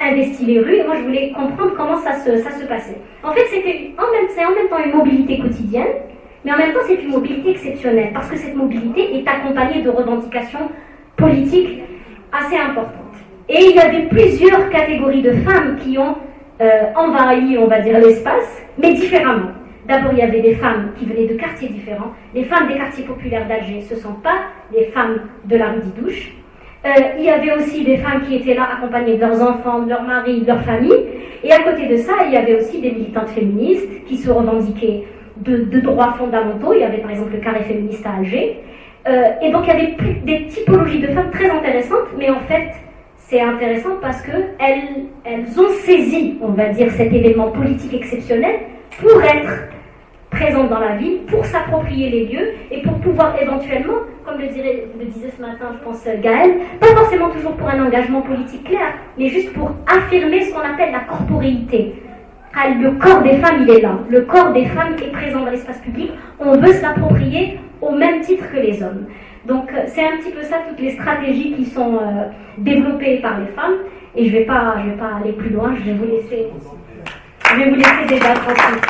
S5: investi les rues, et moi je voulais comprendre comment ça se passait. En fait, c'est en même temps une mobilité quotidienne, mais en même temps c'est une mobilité exceptionnelle, parce que cette mobilité est accompagnée de revendications politiques assez importantes. Et il y avait plusieurs catégories de femmes qui ont envahi, on va dire, l'espace, mais différemment. D'abord, il y avait des femmes qui venaient de quartiers différents. Les femmes des quartiers populaires d'Alger, ce ne sont pas les femmes de la rue d'Idouche. Il y avait aussi des femmes qui étaient là accompagnées de leurs enfants, de leurs maris, de leur famille. Et à côté de ça, il y avait aussi des militantes féministes qui se revendiquaient de droits fondamentaux. Il y avait par exemple le carré féministe à Alger. Et donc, il y avait des typologies de femmes très intéressantes, mais en fait, c'est intéressant parce qu'elles ont saisi, on va dire, cet événement politique exceptionnel pour être présentes dans la ville, pour s'approprier les lieux et pour pouvoir éventuellement, comme le disait ce matin, je pense, Gaëlle, pas forcément toujours pour un engagement politique clair, mais juste pour affirmer ce qu'on appelle la corporéité. Le corps des femmes, il est là. Le corps des femmes est présent dans l'espace public. On veut s'approprier au même titre que les hommes. Donc c'est un petit peu ça, toutes les stratégies qui sont développées par les femmes. Et je vais pas aller plus loin, je vais vous laisser débattre ensemble.